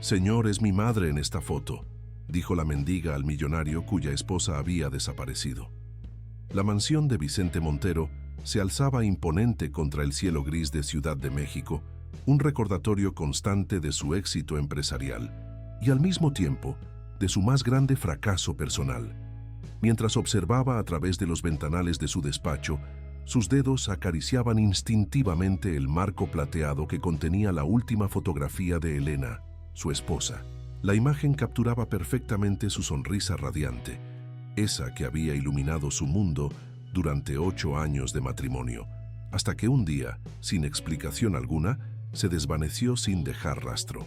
Señor, es mi madre en esta foto, dijo la mendiga al millonario cuya esposa había desaparecido. La mansión de Vicente Montero se alzaba imponente contra el cielo gris de Ciudad de México, un recordatorio constante de su éxito empresarial y al mismo tiempo de su más grande fracaso personal. Mientras observaba a través de los ventanales de su despacho, sus dedos acariciaban instintivamente el marco plateado que contenía la última fotografía de Elena, su esposa. La imagen capturaba perfectamente su sonrisa radiante, esa que había iluminado su mundo durante 8 años de matrimonio, hasta que un día, sin explicación alguna, se desvaneció sin dejar rastro.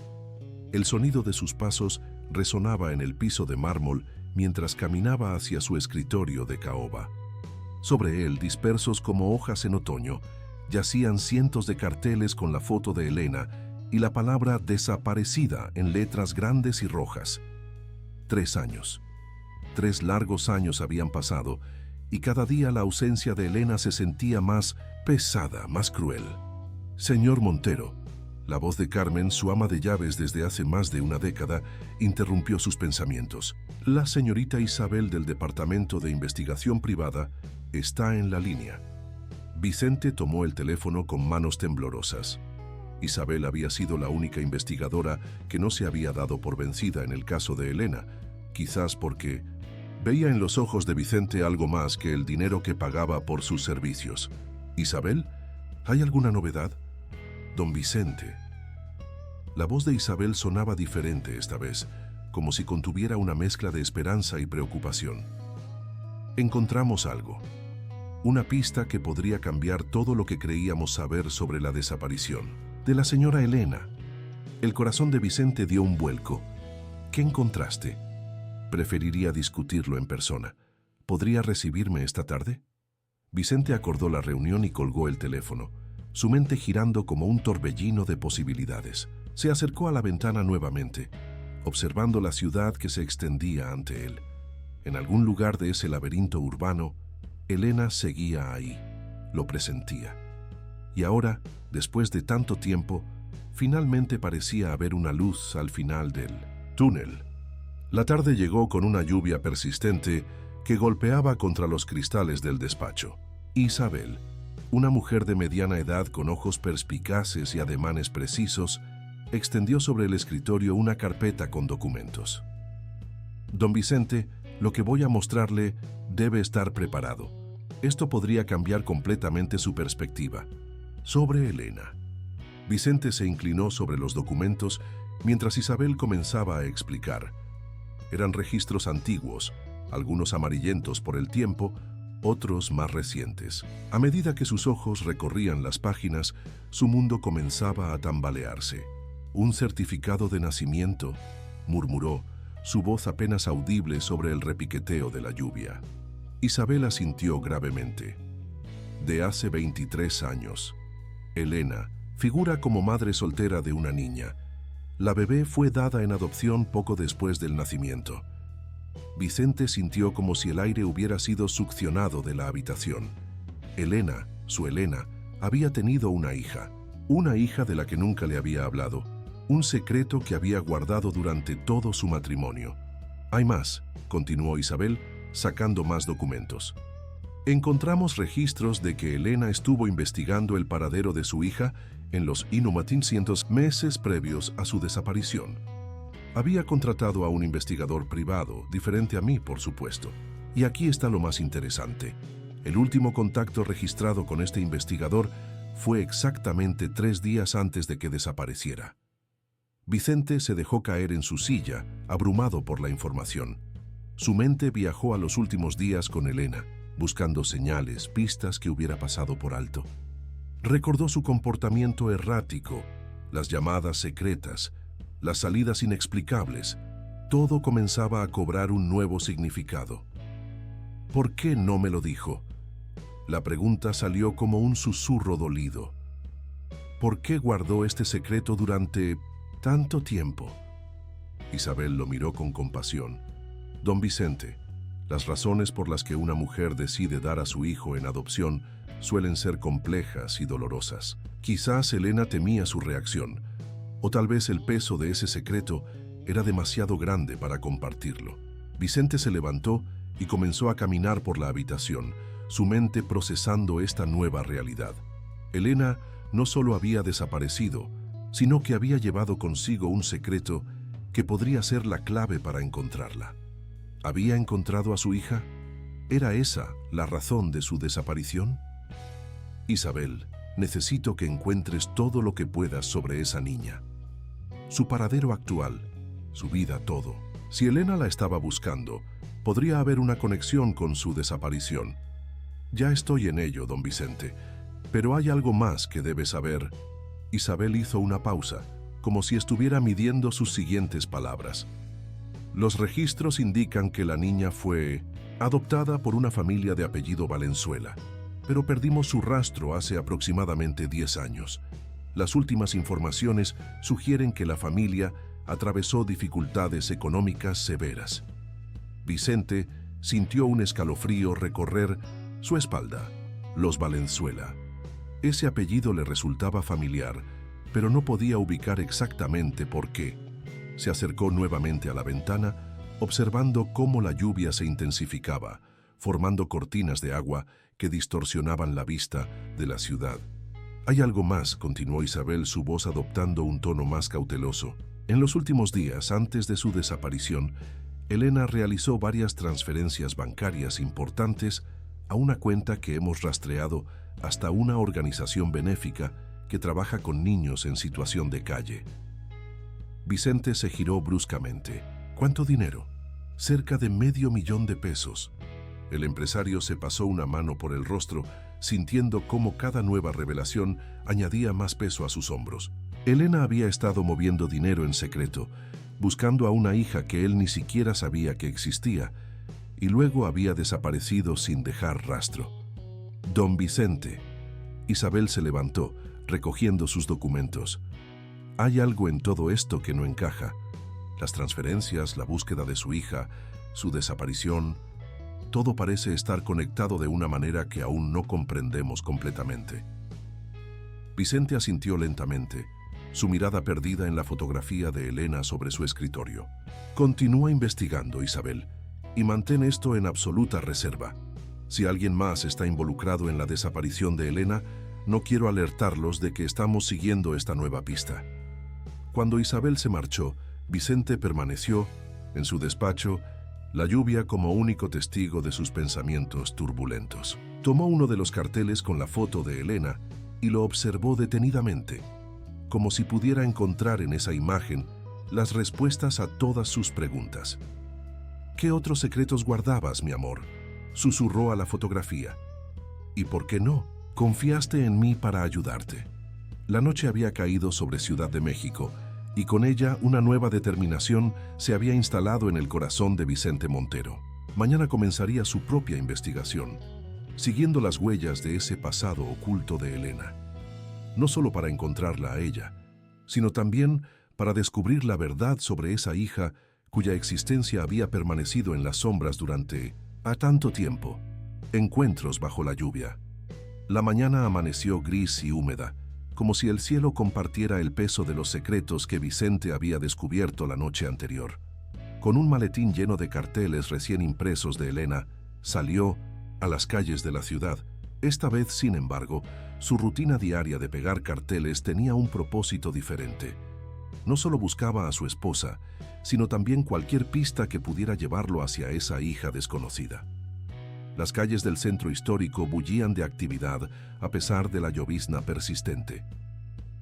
El sonido de sus pasos resonaba en el piso de mármol mientras caminaba hacia su escritorio de caoba. Sobre él, dispersos como hojas en otoño, yacían cientos de carteles con la foto de Elena y la palabra desaparecida en letras grandes y rojas. 3 años. 3 largos años habían pasado y cada día la ausencia de Elena se sentía más pesada, más cruel. Señor Montero, la voz de Carmen, su ama de llaves desde hace más de una década, interrumpió sus pensamientos. La señorita Isabel del Departamento de Investigación Privada está en la línea. Vicente tomó el teléfono con manos temblorosas. Isabel había sido la única investigadora que no se había dado por vencida en el caso de Elena, quizás porque veía en los ojos de Vicente algo más que el dinero que pagaba por sus servicios. «Isabel, ¿hay alguna novedad?» «Don Vicente». La voz de Isabel sonaba diferente esta vez, como si contuviera una mezcla de esperanza y preocupación. «Encontramos algo. Una pista que podría cambiar todo lo que creíamos saber sobre la desaparición de la señora Elena». El corazón de Vicente dio un vuelco. «¿Qué encontraste?» «Preferiría discutirlo en persona. ¿Podría recibirme esta tarde?» Vicente acordó la reunión y colgó el teléfono, su mente girando como un torbellino de posibilidades. Se acercó a la ventana nuevamente, observando la ciudad que se extendía ante él. En algún lugar de ese laberinto urbano, Elena seguía ahí, lo presentía. Y ahora, después de tanto tiempo, finalmente parecía haber una luz al final del túnel. La tarde llegó con una lluvia persistente que golpeaba contra los cristales del despacho. Isabel, una mujer de mediana edad con ojos perspicaces y ademanes precisos, extendió sobre el escritorio una carpeta con documentos. «Don Vicente, lo que voy a mostrarle debe estar preparado. Esto podría cambiar completamente su perspectiva. Sobre Elena». Vicente se inclinó sobre los documentos mientras Isabel comenzaba a explicar. Eran registros antiguos, algunos amarillentos por el tiempo, otros más recientes. A medida que sus ojos recorrían las páginas, su mundo comenzaba a tambalearse. «Un certificado de nacimiento», murmuró, su voz apenas audible sobre el repiqueteo de la lluvia. Isabel asintió gravemente. «De hace 23 años. Elena figura como madre soltera de una niña. La bebé fue dada en adopción poco después del nacimiento». Vicente sintió como si el aire hubiera sido succionado de la habitación. Elena, su Elena, había tenido una hija de la que nunca le había hablado, un secreto que había guardado durante todo su matrimonio. «Hay más», continuó Isabel, sacando más documentos. «Encontramos registros de que Elena estuvo investigando el paradero de su hija en los inmediatos meses previos a su desaparición. Había contratado a un investigador privado, diferente a mí, por supuesto. Y aquí está lo más interesante. El último contacto registrado con este investigador fue exactamente 3 días antes de que desapareciera». Vicente se dejó caer en su silla, abrumado por la información. Su mente viajó a los últimos días con Elena, buscando señales, pistas que hubiera pasado por alto. Recordó su comportamiento errático, las llamadas secretas, las salidas inexplicables. Todo comenzaba a cobrar un nuevo significado. «¿Por qué no me lo dijo?». La pregunta salió como un susurro dolido. «¿Por qué guardó este secreto durante tanto tiempo?». Isabel lo miró con compasión. «Don Vicente, las razones por las que una mujer decide dar a su hijo en adopción suelen ser complejas y dolorosas. Quizás Elena temía su reacción, O tal vez el peso de ese secreto era demasiado grande para compartirlo. Vicente se levantó y comenzó a caminar por la habitación, su mente procesando esta nueva realidad. Elena no solo había desaparecido, sino que había llevado consigo un secreto que podría ser la clave para encontrarla. ¿Había encontrado a su hija? ¿Era esa la razón de su desaparición? Isabel, necesito que encuentres todo lo que puedas sobre esa niña. Su paradero actual, su vida, todo. Si Elena la estaba buscando, podría haber una conexión con su desaparición. Ya estoy en ello, don Vicente, pero hay algo más que debe saber. Isabel hizo una pausa, como si estuviera midiendo sus siguientes palabras. Los registros indican que la niña fue adoptada por una familia de apellido Valenzuela, pero perdimos su rastro hace aproximadamente 10 años. Las últimas informaciones sugieren que la familia atravesó dificultades económicas severas. Vicente sintió un escalofrío recorrer su espalda. Los Valenzuela. Ese apellido le resultaba familiar, pero no podía ubicar exactamente por qué. Se acercó nuevamente a la ventana, observando cómo la lluvia se intensificaba, formando cortinas de agua que distorsionaban la vista de la ciudad. Hay algo más, continuó Isabel, su voz adoptando un tono más cauteloso. En los últimos días, antes de su desaparición, Elena realizó varias transferencias bancarias importantes a una cuenta que hemos rastreado hasta una organización benéfica que trabaja con niños en situación de calle. Vicente se giró bruscamente. ¿Cuánto dinero? Cerca de $500,000. El empresario se pasó una mano por el rostro, sintiendo cómo cada nueva revelación añadía más peso a sus hombros. Elena había estado moviendo dinero en secreto, buscando a una hija que él ni siquiera sabía que existía, y luego había desaparecido sin dejar rastro. Don Vicente. Isabel se levantó, recogiendo sus documentos. Hay algo en todo esto que no encaja. Las transferencias, la búsqueda de su hija, su desaparición, todo parece estar conectado de una manera que aún no comprendemos completamente. Vicente asintió lentamente, su mirada perdida en la fotografía de Elena sobre su escritorio. Continúa investigando, Isabel, y mantén esto en absoluta reserva. Si alguien más está involucrado en la desaparición de Elena, no quiero alertarlos de que estamos siguiendo esta nueva pista. Cuando Isabel se marchó, Vicente permaneció en su despacho, la lluvia como único testigo de sus pensamientos turbulentos. Tomó uno de los carteles con la foto de Elena y lo observó detenidamente, como si pudiera encontrar en esa imagen las respuestas a todas sus preguntas. ¿Qué otros secretos guardabas, mi amor?, susurró a la fotografía. ¿Y por qué no? Confiaste en mí para ayudarte. La noche había caído sobre Ciudad de México, y con ella una nueva determinación se había instalado en el corazón de Vicente Montero. Mañana comenzaría su propia investigación, siguiendo las huellas de ese pasado oculto de Elena. No solo para encontrarla a ella, sino también para descubrir la verdad sobre esa hija cuya existencia había permanecido en las sombras durante tanto tiempo. Encuentros bajo la lluvia. La mañana amaneció gris y húmeda, como si el cielo compartiera el peso de los secretos que Vicente había descubierto la noche anterior. Con un maletín lleno de carteles recién impresos de Elena, salió a las calles de la ciudad. Esta vez, sin embargo, su rutina diaria de pegar carteles tenía un propósito diferente. No solo buscaba a su esposa, sino también cualquier pista que pudiera llevarlo hacia esa hija desconocida. Las calles del centro histórico bullían de actividad a pesar de la llovizna persistente.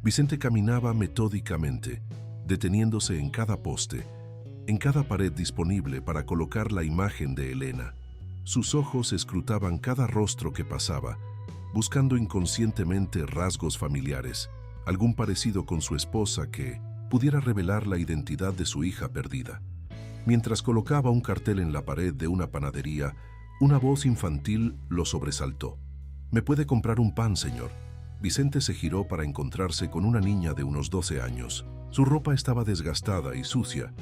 Vicente caminaba metódicamente, deteniéndose en cada poste, en cada pared disponible para colocar la imagen de Elena. Sus ojos escrutaban cada rostro que pasaba, buscando inconscientemente rasgos familiares, algún parecido con su esposa que pudiera revelar la identidad de su hija perdida. Mientras colocaba un cartel en la pared de una panadería, una voz infantil lo sobresaltó. «¿Me puede comprar un pan, señor?». Vicente se giró para encontrarse con una niña de unos 12 años. Su ropa estaba desgastada y sucia,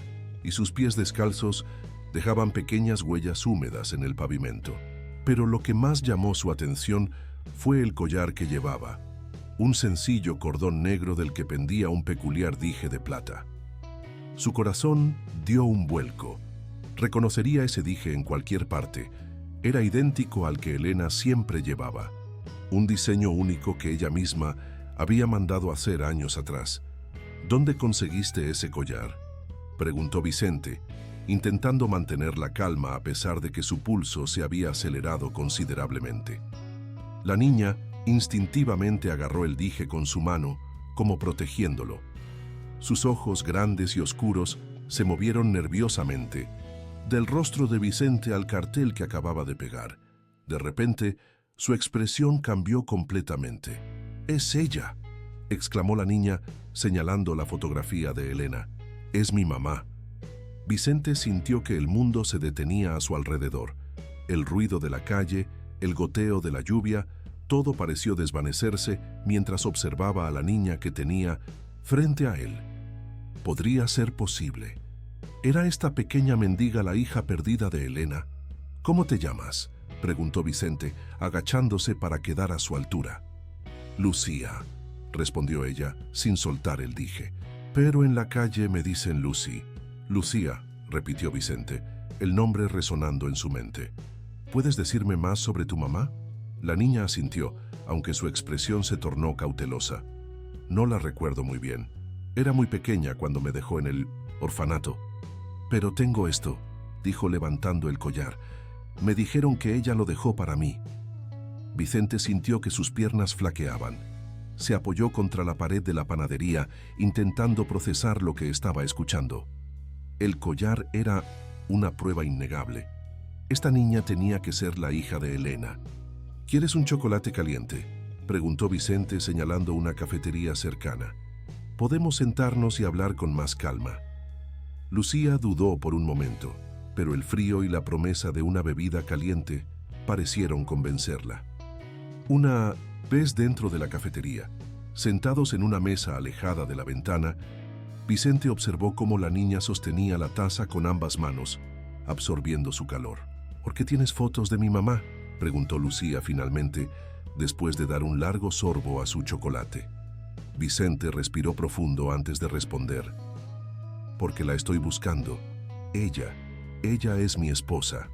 y sus pies descalzos dejaban pequeñas huellas húmedas en el pavimento. Pero lo que más llamó su atención fue el collar que llevaba. un sencillo cordón negro del que pendía un peculiar dije de plata. Su corazón dio un vuelco. Reconocería ese dije en cualquier parte. Era idéntico al que Elena siempre llevaba. Un diseño único que ella misma había mandado hacer años atrás. ¿Dónde conseguiste ese collar?, preguntó Vicente, intentando mantener la calma a pesar de que su pulso se había acelerado considerablemente. La niña instintivamente agarró el dije con su mano, como protegiéndolo. Sus ojos grandes y oscuros se movieron nerviosamente, del rostro de Vicente al cartel que acababa de pegar. De repente, su expresión cambió completamente. «¡Es ella!», exclamó la niña, señalando la fotografía de Elena. «Es mi mamá». Vicente sintió que el mundo se detenía a su alrededor. El ruido de la calle, el goteo de la lluvia, todo pareció desvanecerse mientras observaba a la niña que tenía frente a él. Podría ser posible. ¿Era esta pequeña mendiga la hija perdida de Elena? «¿Cómo te llamas?», preguntó Vicente, agachándose para quedar a su altura. «Lucía», respondió ella, sin soltar el dije. «Pero en la calle me dicen Lucy». «Lucía», repitió Vicente, el nombre resonando en su mente. «¿Puedes decirme más sobre tu mamá?». La niña asintió, aunque su expresión se tornó cautelosa. «No la recuerdo muy bien. Era muy pequeña cuando me dejó en el orfanato». «Pero tengo esto», dijo levantando el collar. «Me dijeron que ella lo dejó para mí». Vicente sintió que sus piernas flaqueaban. Se apoyó contra la pared de la panadería, intentando procesar lo que estaba escuchando. El collar era una prueba innegable. Esta niña tenía que ser la hija de Elena. «¿Quieres un chocolate caliente?», preguntó Vicente señalando una cafetería cercana. «Podemos sentarnos y hablar con más calma». Lucía dudó por un momento, pero el frío y la promesa de una bebida caliente parecieron convencerla. Una vez dentro de la cafetería, sentados en una mesa alejada de la ventana, Vicente observó cómo la niña sostenía la taza con ambas manos, absorbiendo su calor. «¿Por qué tienes fotos de mi mamá?», preguntó Lucía finalmente, después de dar un largo sorbo a su chocolate. Vicente respiró profundo antes de responder. «Porque la estoy buscando. Ella es mi esposa».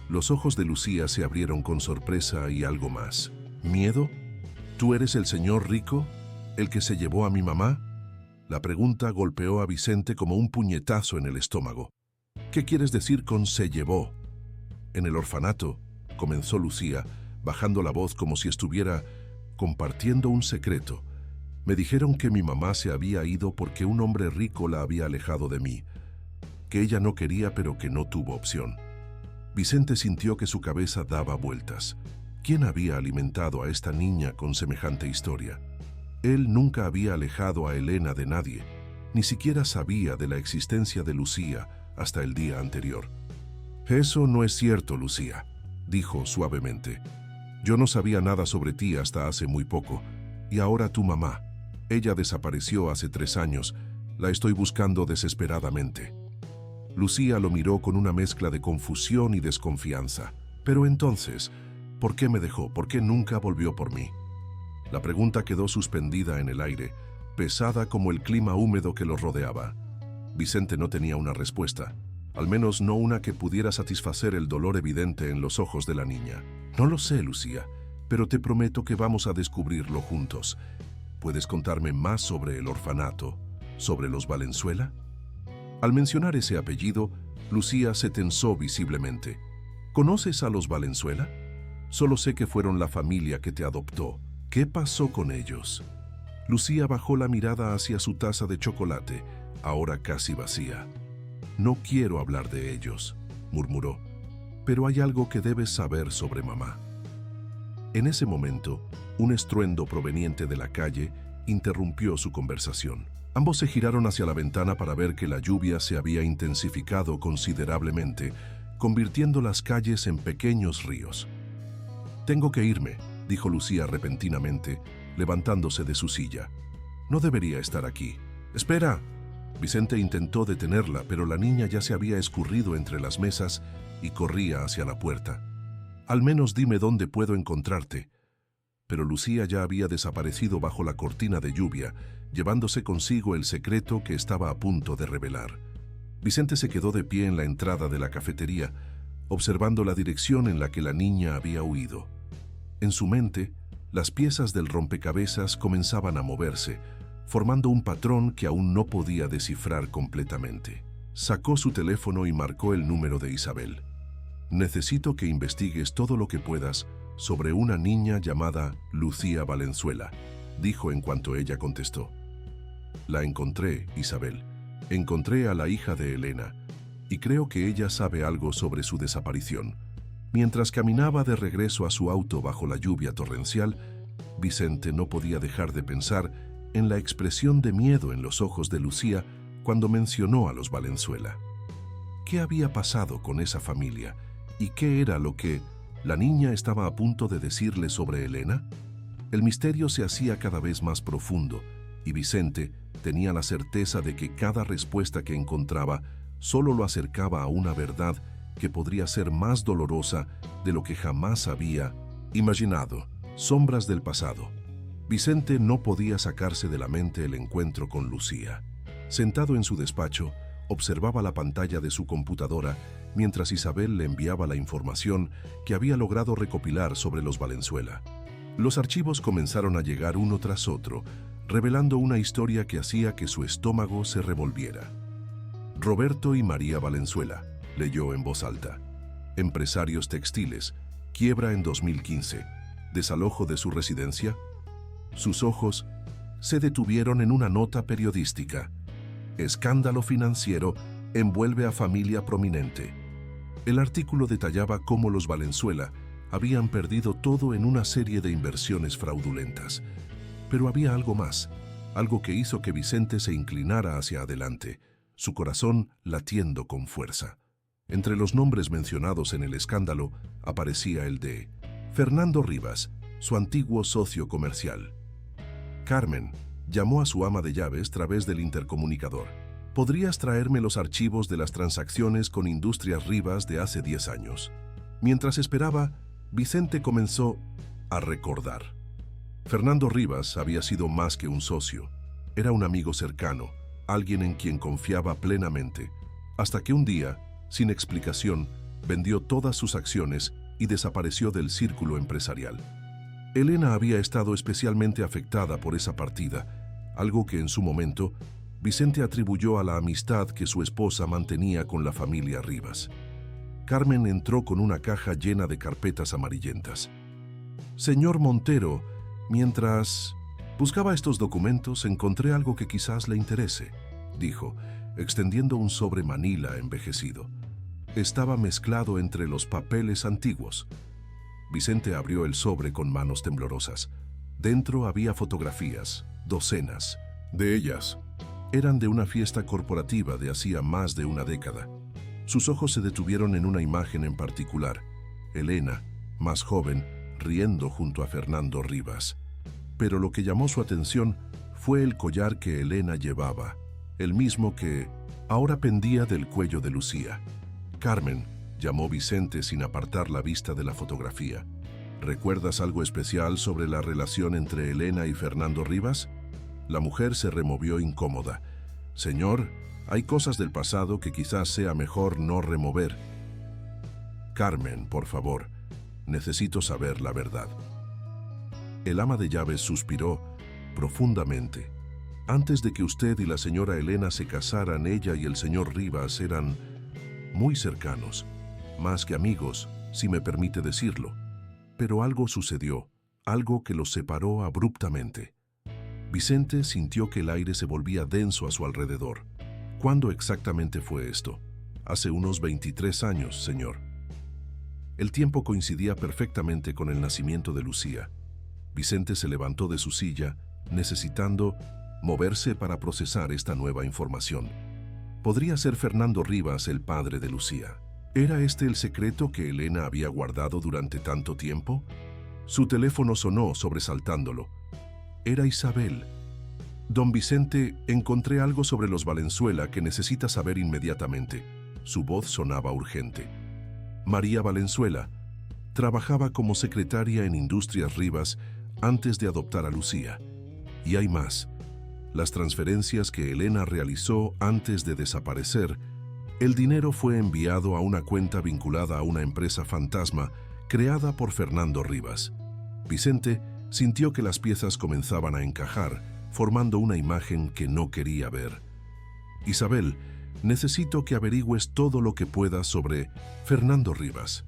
Los ojos de Lucía se abrieron con sorpresa y algo más. «¿Miedo? ¿Tú eres el señor rico? ¿El que se llevó a mi mamá?». La pregunta golpeó a Vicente como un puñetazo en el estómago. «¿Qué quieres decir con se llevó?». «En el orfanato», comenzó Lucía, bajando la voz como si estuviera compartiendo un secreto. «Me dijeron que mi mamá se había ido porque un hombre rico la había alejado de mí, que ella no quería pero que no tuvo opción». Vicente sintió que su cabeza daba vueltas. ¿Quién había alimentado a esta niña con semejante historia? Él nunca había alejado a Elena de nadie, ni siquiera sabía de la existencia de Lucía hasta el día anterior. «Eso no es cierto, Lucía», dijo suavemente. «Yo no sabía nada sobre ti hasta hace muy poco, y ahora tu mamá. Ella desapareció hace 3 años, la estoy buscando desesperadamente». Lucía lo miró con una mezcla de confusión y desconfianza. «Pero entonces, ¿por qué me dejó? ¿Por qué nunca volvió por mí?». La pregunta quedó suspendida en el aire, pesada como el clima húmedo que los rodeaba. Vicente no tenía una respuesta, al menos no una que pudiera satisfacer el dolor evidente en los ojos de la niña. «No lo sé, Lucía, pero te prometo que vamos a descubrirlo juntos. ¿Puedes contarme más sobre el orfanato, sobre los Valenzuela?». Al mencionar ese apellido, Lucía se tensó visiblemente. «¿Conoces a los Valenzuela?». «Solo sé que fueron la familia que te adoptó. ¿Qué pasó con ellos?». Lucía bajó la mirada hacia su taza de chocolate, ahora casi vacía. «No quiero hablar de ellos», murmuró, «pero hay algo que debes saber sobre mamá». En ese momento, un estruendo proveniente de la calle interrumpió su conversación. Ambos se giraron hacia la ventana para ver que la lluvia se había intensificado considerablemente, convirtiendo las calles en pequeños ríos. «Tengo que irme», dijo Lucía repentinamente, levantándose de su silla. «No debería estar aquí». «¡Espera!». Vicente intentó detenerla, pero la niña ya se había escurrido entre las mesas y corría hacia la puerta. «Al menos dime dónde puedo encontrarte». pero Lucía ya había desaparecido bajo la cortina de lluvia, llevándose consigo el secreto que estaba a punto de revelar. Vicente se quedó de pie en la entrada de la cafetería, observando la dirección en la que la niña había huido. En su mente, las piezas del rompecabezas comenzaban a moverse, formando un patrón que aún no podía descifrar completamente. Sacó su teléfono y marcó el número de Isabel. «Necesito que investigues todo lo que puedas sobre una niña llamada Lucía Valenzuela», dijo en cuanto ella contestó. «La encontré, Isabel. Encontré a la hija de Elena, y creo que ella sabe algo sobre su desaparición». Mientras caminaba de regreso a su auto bajo la lluvia torrencial, Vicente no podía dejar de pensar en la expresión de miedo en los ojos de Lucía cuando mencionó a los Valenzuela. ¿Qué había pasado con esa familia? ¿Y qué era lo que la niña estaba a punto de decirle sobre Elena? El misterio se hacía cada vez más profundo, y Vicente tenía la certeza de que cada respuesta que encontraba solo lo acercaba a una verdad que podría ser más dolorosa de lo que jamás había imaginado. Sombras del pasado. Vicente no podía sacarse de la mente el encuentro con Lucía. Sentado en su despacho, observaba la pantalla de su computadora mientras Isabel le enviaba la información que había logrado recopilar sobre los Valenzuela. Los archivos comenzaron a llegar uno tras otro, revelando una historia que hacía que su estómago se revolviera. Roberto y María Valenzuela, leyó en voz alta. Empresarios textiles, quiebra en 2015, desalojo de su residencia. Sus ojos se detuvieron en una nota periodística. Escándalo financiero envuelve a familia prominente. El artículo detallaba cómo los Valenzuela habían perdido todo en una serie de inversiones fraudulentas. Pero había algo más, algo que hizo que Vicente se inclinara hacia adelante, su corazón latiendo con fuerza. Entre los nombres mencionados en el escándalo aparecía el de Fernando Rivas, su antiguo socio comercial. Carmen llamó a su ama de llaves a través del intercomunicador. ¿Podrías traerme los archivos de las transacciones con Industrias Rivas de hace 10 años? Mientras esperaba, Vicente comenzó a recordar. Fernando Rivas había sido más que un socio. Era un amigo cercano, alguien en quien confiaba plenamente, hasta que un día, sin explicación, vendió todas sus acciones y desapareció del círculo empresarial. Elena había estado especialmente afectada por esa partida, algo que en su momento Vicente atribuyó a la amistad que su esposa mantenía con la familia Rivas. Carmen entró con una caja llena de carpetas amarillentas. «Señor Montero, mientras buscaba estos documentos, encontré algo que quizás le interese», dijo, extendiendo un sobre manila envejecido. Estaba mezclado entre los papeles antiguos. Vicente abrió el sobre con manos temblorosas. Dentro había fotografías, docenas. De ellas, eran de una fiesta corporativa de hacía más de una década. Sus ojos se detuvieron en una imagen en particular. Elena, más joven, riendo junto a Fernando Rivas. Pero lo que llamó su atención fue el collar que Elena llevaba, el mismo que ahora pendía del cuello de Lucía. «Carmen», llamó Vicente sin apartar la vista de la fotografía. «¿Recuerdas algo especial sobre la relación entre Elena y Fernando Rivas?» La mujer se removió incómoda. «Señor, hay cosas del pasado que quizás sea mejor no remover». «Carmen, por favor, necesito saber la verdad». El ama de llaves suspiró profundamente. «Antes de que usted y la señora Elena se casaran, ella y el señor Rivas eran muy cercanos, más que amigos, si me permite decirlo. Pero algo sucedió, algo que los separó abruptamente». Vicente sintió que el aire se volvía denso a su alrededor. «¿Cuándo exactamente fue esto?» «Hace unos 23 años, señor». El tiempo coincidía perfectamente con el nacimiento de Lucía. Vicente se levantó de su silla, necesitando moverse para procesar esta nueva información. ¿Podría ser Fernando Rivas el padre de Lucía? ¿Era este el secreto que Elena había guardado durante tanto tiempo? Su teléfono sonó, sobresaltándolo. Era Isabel. «Don Vicente, encontré algo sobre los Valenzuela que necesita saber inmediatamente». Su voz sonaba urgente. María Valenzuela trabajaba como secretaria en Industrias Rivas antes de adoptar a Lucía. Y hay más. Las transferencias que Elena realizó antes de desaparecer, el dinero fue enviado a una cuenta vinculada a una empresa fantasma creada por Fernando Rivas. Vicente sintió que las piezas comenzaban a encajar, formando una imagen que no quería ver. Isabel, necesito que averigües todo lo que puedas sobre Fernando Rivas.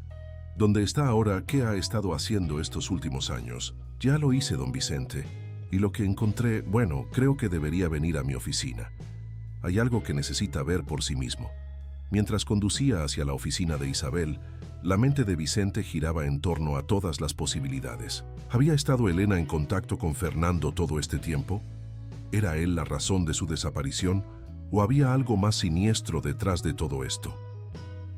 ¿Dónde está ahora? ¿Qué ha estado haciendo estos últimos años? Ya lo hice, don Vicente. Y lo que encontré, bueno, creo que debería venir a mi oficina. Hay algo que necesita ver por sí mismo. Mientras conducía hacia la oficina de Isabel, la mente de Vicente giraba en torno a todas las posibilidades. ¿Había estado Elena en contacto con Fernando todo este tiempo? ¿Era él la razón de su desaparición? ¿O había algo más siniestro detrás de todo esto?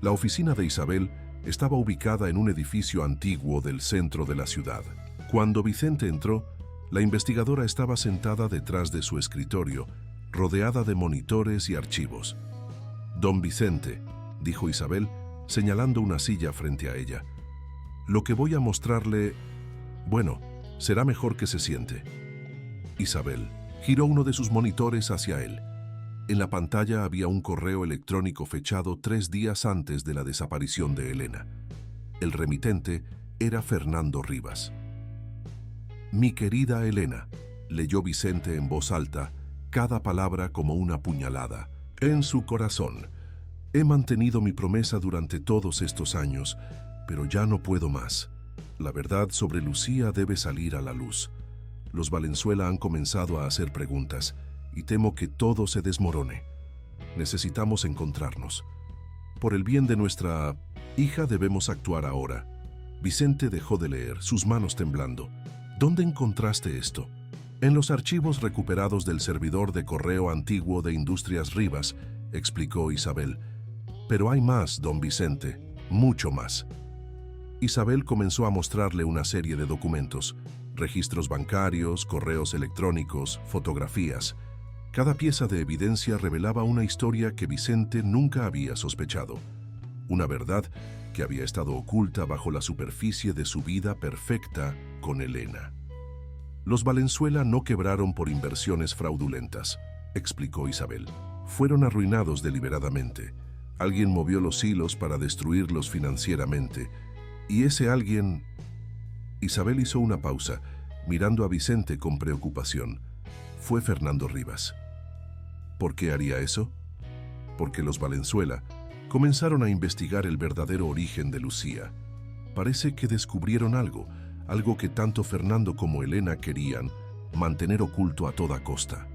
La oficina de Isabel estaba ubicada en un edificio antiguo del centro de la ciudad. Cuando Vicente entró, la investigadora estaba sentada detrás de su escritorio, rodeada de monitores y archivos. «Don Vicente», dijo Isabel, señalando una silla frente a ella. «Lo que voy a mostrarle, bueno, será mejor que se siente». Isabel giró uno de sus monitores hacia él. En la pantalla había un correo electrónico fechado 3 días antes de la desaparición de Elena. El remitente era Fernando Rivas. «Mi querida Elena», leyó Vicente en voz alta, cada palabra como una puñalada. En su corazón. He mantenido mi promesa durante todos estos años, pero ya no puedo más. La verdad sobre Lucía debe salir a la luz. Los Valenzuela han comenzado a hacer preguntas y temo que todo se desmorone. Necesitamos encontrarnos. Por el bien de nuestra hija debemos actuar ahora. Vicente dejó de leer, sus manos temblando. ¿Dónde encontraste esto? En los archivos recuperados del servidor de correo antiguo de Industrias Rivas, explicó Isabel. Pero hay más, don Vicente, mucho más. Isabel comenzó a mostrarle una serie de documentos, registros bancarios, correos electrónicos, fotografías. Cada pieza de evidencia revelaba una historia que Vicente nunca había sospechado. Una verdad que había estado oculta bajo la superficie de su vida perfecta con Elena. Los Valenzuela no quebraron por inversiones fraudulentas, explicó Isabel. Fueron arruinados deliberadamente. Alguien movió los hilos para destruirlos financieramente. Y ese alguien... Isabel hizo una pausa, mirando a Vicente con preocupación. Fue Fernando Rivas. ¿Por qué haría eso? Porque los Valenzuela comenzaron a investigar el verdadero origen de Lucía. Parece que descubrieron algo que tanto Fernando como Elena querían mantener oculto a toda costa.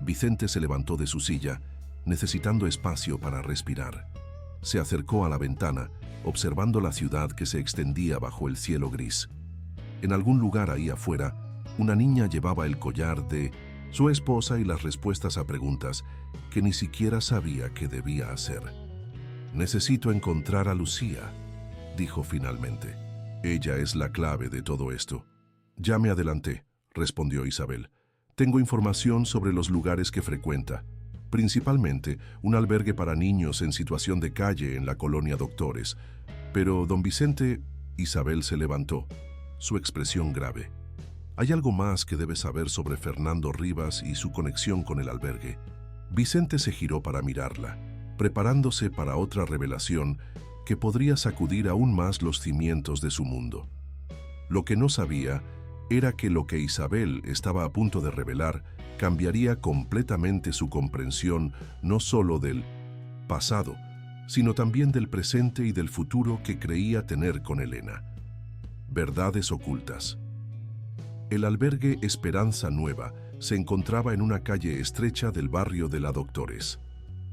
Vicente se levantó de su silla, necesitando espacio para respirar. Se acercó a la ventana, observando la ciudad que se extendía bajo el cielo gris. En algún lugar ahí afuera, una niña llevaba el collar de su esposa y las respuestas a preguntas que ni siquiera sabía qué debía hacer. «Necesito encontrar a Lucía», dijo finalmente. «Ella es la clave de todo esto». «Ya me adelanté», respondió Isabel. «Tengo información sobre los lugares que frecuenta, principalmente un albergue para niños en situación de calle en la colonia Doctores. Pero, don Vicente...» Isabel se levantó, su expresión grave. «Hay algo más que debe saber sobre Fernando Rivas y su conexión con el albergue». Vicente se giró para mirarla, preparándose para otra revelación que podría sacudir aún más los cimientos de su mundo. Lo que no sabía era que lo que Isabel estaba a punto de revelar cambiaría completamente su comprensión no solo del pasado, sino también del presente y del futuro que creía tener con Elena. Verdades ocultas. El albergue Esperanza Nueva se encontraba en una calle estrecha del barrio de la Doctores.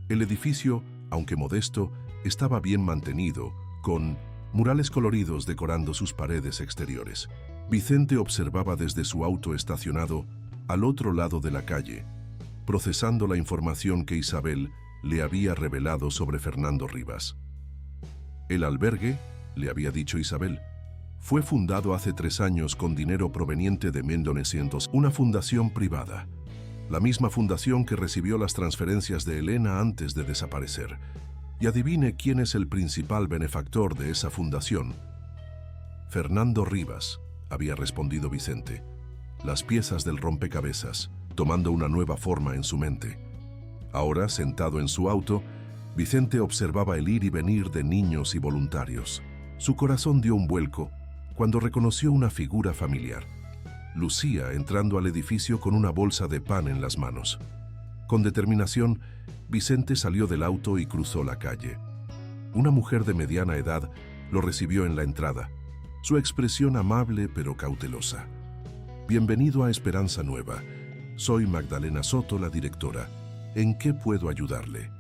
El edificio, aunque modesto, estaba bien mantenido, con murales coloridos decorando sus paredes exteriores. Vicente observaba desde su auto estacionado al otro lado de la calle, procesando la información que Isabel le había revelado sobre Fernando Rivas. El albergue, le había dicho Isabel, fue fundado hace 3 años con dinero proveniente de 1900, una fundación privada. La misma fundación que recibió las transferencias de Elena antes de desaparecer. Y adivine quién es el principal benefactor de esa fundación. Fernando Rivas, había respondido Vicente. las piezas del rompecabezas, tomando una nueva forma en su mente. Ahora, sentado en su auto, Vicente observaba el ir y venir de niños y voluntarios. Su corazón dio un vuelco cuando reconoció una figura familiar. Lucía entrando al edificio con una bolsa de pan en las manos. Con determinación, Vicente salió del auto y cruzó la calle. Una mujer de mediana edad lo recibió en la entrada, su expresión amable pero cautelosa. Bienvenido a Esperanza Nueva. Soy Magdalena Soto, la directora. ¿En qué puedo ayudarle?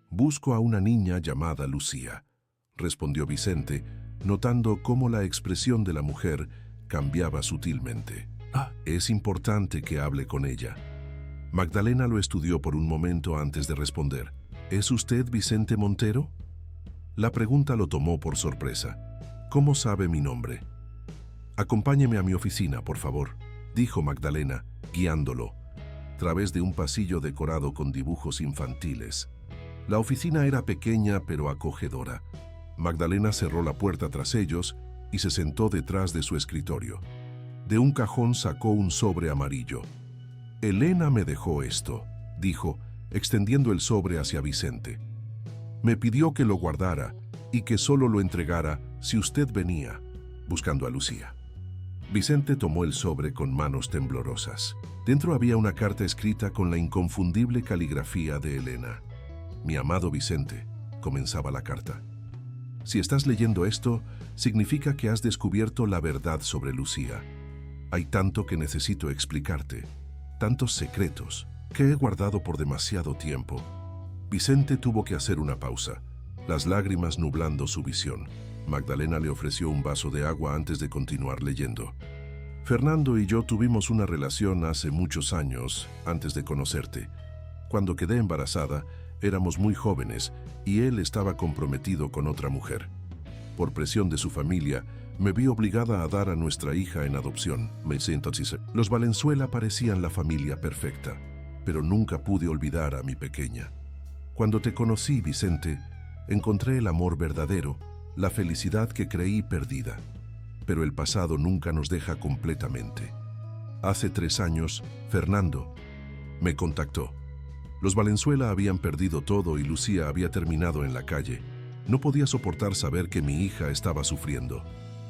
Busco a una niña llamada Lucía, respondió Vicente, notando cómo la expresión de la mujer cambiaba sutilmente. Es importante que hable con ella. Magdalena lo estudió por un momento antes de responder. ¿Es usted Vicente Montero? La pregunta lo tomó por sorpresa. ¿Cómo sabe mi nombre? Acompáñeme a mi oficina, por favor, dijo Magdalena, guiándolo, a través de un pasillo decorado con dibujos infantiles. La oficina era pequeña pero acogedora. Magdalena cerró la puerta tras ellos y se sentó detrás de su escritorio. De un cajón sacó un sobre amarillo. Elena me dejó esto, dijo, extendiendo el sobre hacia Vicente. Me pidió que lo guardara y que solo lo entregara si usted venía, buscando a Lucía. Vicente tomó el sobre con manos temblorosas. Dentro había una carta escrita con la inconfundible caligrafía de Elena. Mi amado Vicente, comenzaba la carta. Si estás leyendo esto, significa que has descubierto la verdad sobre Lucía. Hay tanto que necesito explicarte, tantos secretos que he guardado por demasiado tiempo. Vicente tuvo que hacer una pausa, las lágrimas nublando su visión. Magdalena le ofreció un vaso de agua antes de continuar leyendo. Fernando y yo tuvimos una relación hace muchos años, antes de conocerte. Cuando quedé embarazada, éramos muy jóvenes y él estaba comprometido con otra mujer. Por presión de su familia, me vi obligada a dar a nuestra hija en adopción. Los Valenzuela parecían la familia perfecta, pero nunca pude olvidar a mi pequeña. Cuando te conocí, Vicente, encontré el amor verdadero, la felicidad que creí perdida. Pero el pasado nunca nos deja completamente. Hace 3 años, Fernando me contactó. Los Valenzuela habían perdido todo y Lucía había terminado en la calle. No podía soportar saber que mi hija estaba sufriendo.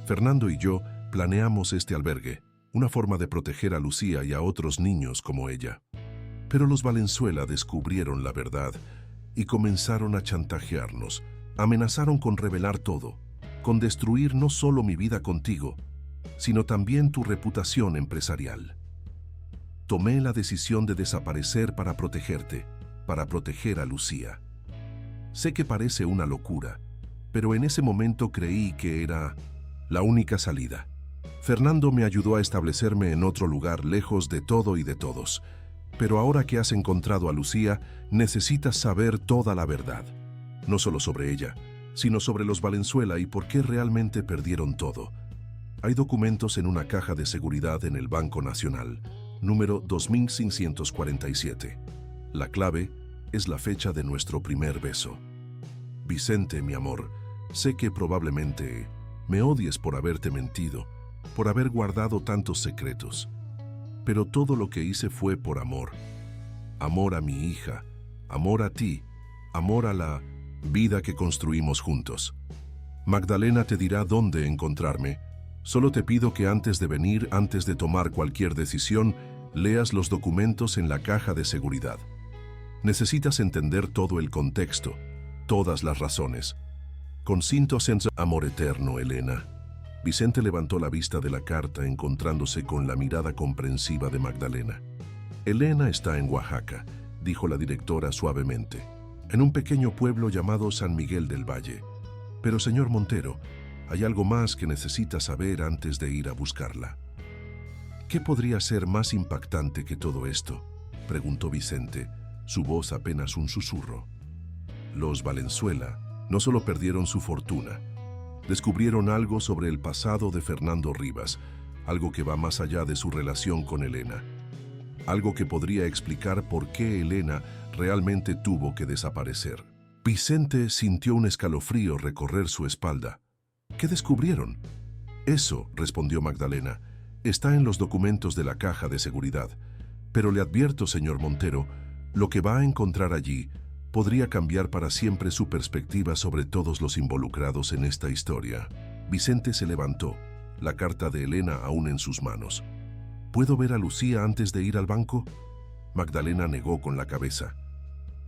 Fernando y yo planeamos este albergue, una forma de proteger a Lucía y a otros niños como ella. Pero los Valenzuela descubrieron la verdad y comenzaron a chantajearnos. Amenazaron con revelar todo, con destruir no solo mi vida contigo, sino también tu reputación empresarial. Tomé la decisión de desaparecer para protegerte, para proteger a Lucía. Sé que parece una locura, pero en ese momento creí que era la única salida. Fernando me ayudó a establecerme en otro lugar lejos de todo y de todos. Pero ahora que has encontrado a Lucía, necesitas saber toda la verdad. No solo sobre ella, sino sobre los Valenzuela y por qué realmente perdieron todo. Hay documentos en una caja de seguridad en el Banco Nacional, número 2547. La clave es la fecha de nuestro primer beso. Vicente, mi amor, sé que probablemente me odies por haberte mentido, por haber guardado tantos secretos. Pero todo lo que hice fue por amor. Amor a mi hija, amor a ti, amor a la vida que construimos juntos. Magdalena te dirá dónde encontrarme. Solo te pido que antes de venir, antes de tomar cualquier decisión, leas los documentos en la caja de seguridad. Necesitas entender todo el contexto, todas las razones. Consinto senza amor eterno, Elena. Vicente levantó la vista de la carta encontrándose con la mirada comprensiva de Magdalena. Elena está en Oaxaca, dijo la directora suavemente, en un pequeño pueblo llamado San Miguel del Valle. Pero, señor Montero, hay algo más que necesita saber antes de ir a buscarla. ¿Qué podría ser más impactante que todo esto?, preguntó Vicente, su voz apenas un susurro. Los Valenzuela no solo perdieron su fortuna, descubrieron algo sobre el pasado de Fernando Rivas, algo que va más allá de su relación con Elena. Algo que podría explicar por qué Elena realmente tuvo que desaparecer. Vicente sintió un escalofrío recorrer su espalda. ¿Qué descubrieron? Eso, respondió Magdalena, Está en los documentos de la caja de seguridad, pero le advierto, señor Montero, lo que va a encontrar allí podría cambiar para siempre su perspectiva sobre todos los involucrados en esta historia. Vicente se levantó, la carta de Elena aún en sus manos. ¿Puedo ver a Lucía antes de ir al banco? Magdalena negó con la cabeza.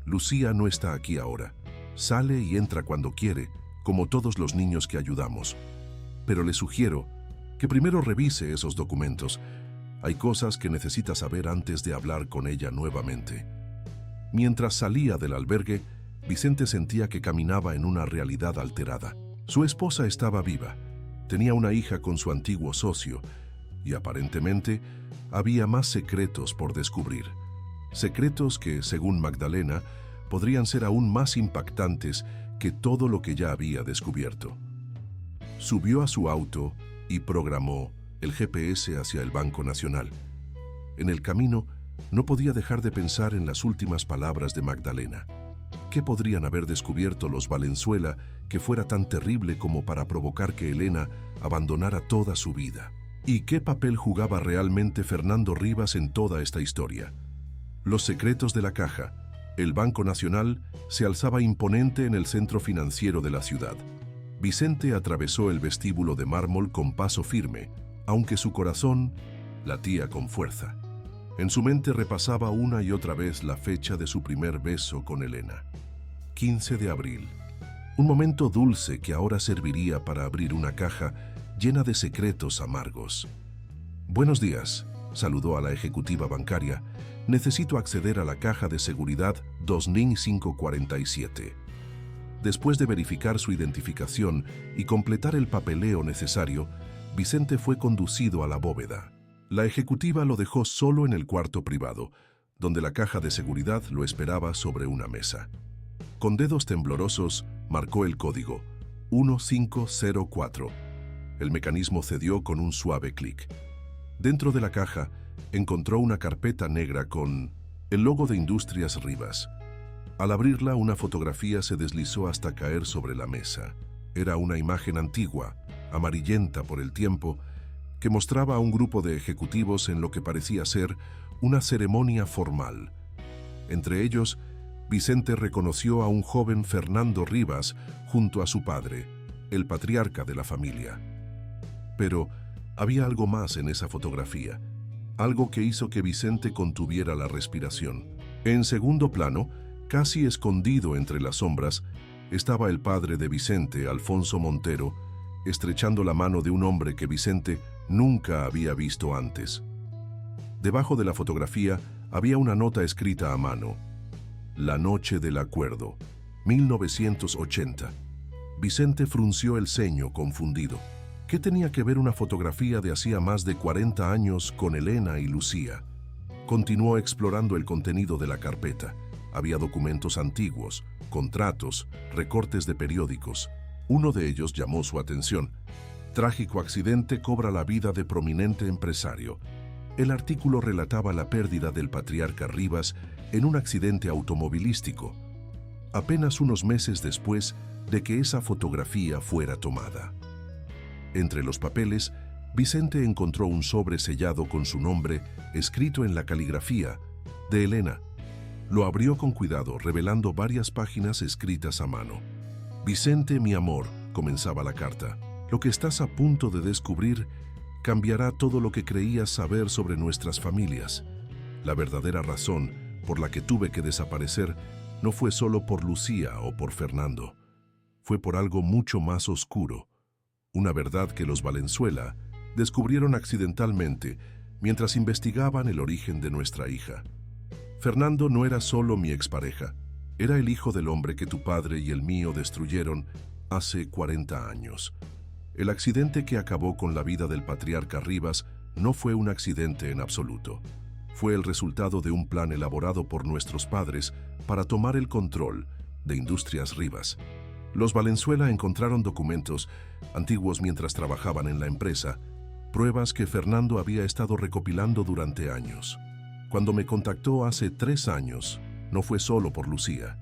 Lucía no está aquí ahora. Sale y entra cuando quiere, como todos los niños que ayudamos. Pero le sugiero que primero revise esos documentos. Hay cosas que necesita saber antes de hablar con ella nuevamente. Mientras salía del albergue, Vicente sentía que caminaba en una realidad alterada. Su esposa estaba viva, tenía una hija con su antiguo socio y aparentemente había más secretos por descubrir. Secretos que, según Magdalena, podrían ser aún más impactantes que todo lo que ya había descubierto. Subió a su auto y programó el GPS hacia el Banco Nacional. En el camino, no podía dejar de pensar en las últimas palabras de Magdalena. ¿Qué podrían haber descubierto los Valenzuela que fuera tan terrible como para provocar que Elena abandonara toda su vida? ¿Y qué papel jugaba realmente Fernando Rivas en toda esta historia? Los secretos de la caja. El Banco Nacional se alzaba imponente en el centro financiero de la ciudad. Vicente atravesó el vestíbulo de mármol con paso firme, aunque su corazón latía con fuerza. En su mente repasaba una y otra vez la fecha de su primer beso con Elena. 15 de abril. Un momento dulce que ahora serviría para abrir una caja llena de secretos amargos. Buenos días, saludó a la ejecutiva bancaria. Necesito acceder a la caja de seguridad 2547. Después de verificar su identificación y completar el papeleo necesario, Vicente fue conducido a la bóveda. La ejecutiva lo dejó solo en el cuarto privado, donde la caja de seguridad lo esperaba sobre una mesa. Con dedos temblorosos, marcó el código 1504. El mecanismo cedió con un suave clic. Dentro de la caja, encontró una carpeta negra con el logo de Industrias Rivas. Al abrirla, una fotografía se deslizó hasta caer sobre la mesa. Era una imagen antigua, amarillenta por el tiempo, que mostraba a un grupo de ejecutivos en lo que parecía ser una ceremonia formal. Entre ellos, Vicente reconoció a un joven Fernando Rivas junto a su padre, el patriarca de la familia. Pero había algo más en esa fotografía, algo que hizo que Vicente contuviera la respiración. En segundo plano, casi escondido entre las sombras, estaba el padre de Vicente, Alfonso Montero, estrechando la mano de un hombre que Vicente nunca había visto antes. Debajo de la fotografía había una nota escrita a mano. La noche del acuerdo, 1980. Vicente frunció el ceño, confundido. ¿Qué tenía que ver una fotografía de hacía más de 40 años con Elena y Lucía? Continuó explorando el contenido de la carpeta. Había documentos antiguos, contratos, recortes de periódicos. Uno de ellos llamó su atención. Trágico accidente cobra la vida de prominente empresario. El artículo relataba la pérdida del patriarca Rivas en un accidente automovilístico, apenas unos meses después de que esa fotografía fuera tomada. Entre los papeles, Vicente encontró un sobre sellado con su nombre, escrito en la caligrafía de Elena. Lo abrió con cuidado, revelando varias páginas escritas a mano. Vicente, mi amor, comenzaba la carta. Lo que estás a punto de descubrir cambiará todo lo que creías saber sobre nuestras familias. La verdadera razón por la que tuve que desaparecer no fue solo por Lucía o por Fernando. Fue por algo mucho más oscuro. Una verdad que los Valenzuela descubrieron accidentalmente mientras investigaban el origen de nuestra hija. Fernando no era solo mi expareja, era el hijo del hombre que tu padre y el mío destruyeron hace 40 años. El accidente que acabó con la vida del patriarca Rivas no fue un accidente en absoluto. Fue el resultado de un plan elaborado por nuestros padres para tomar el control de Industrias Rivas. Los Valenzuela encontraron documentos antiguos mientras trabajaban en la empresa, pruebas que Fernando había estado recopilando durante años. Cuando me contactó hace 3 años, no fue solo por Lucía.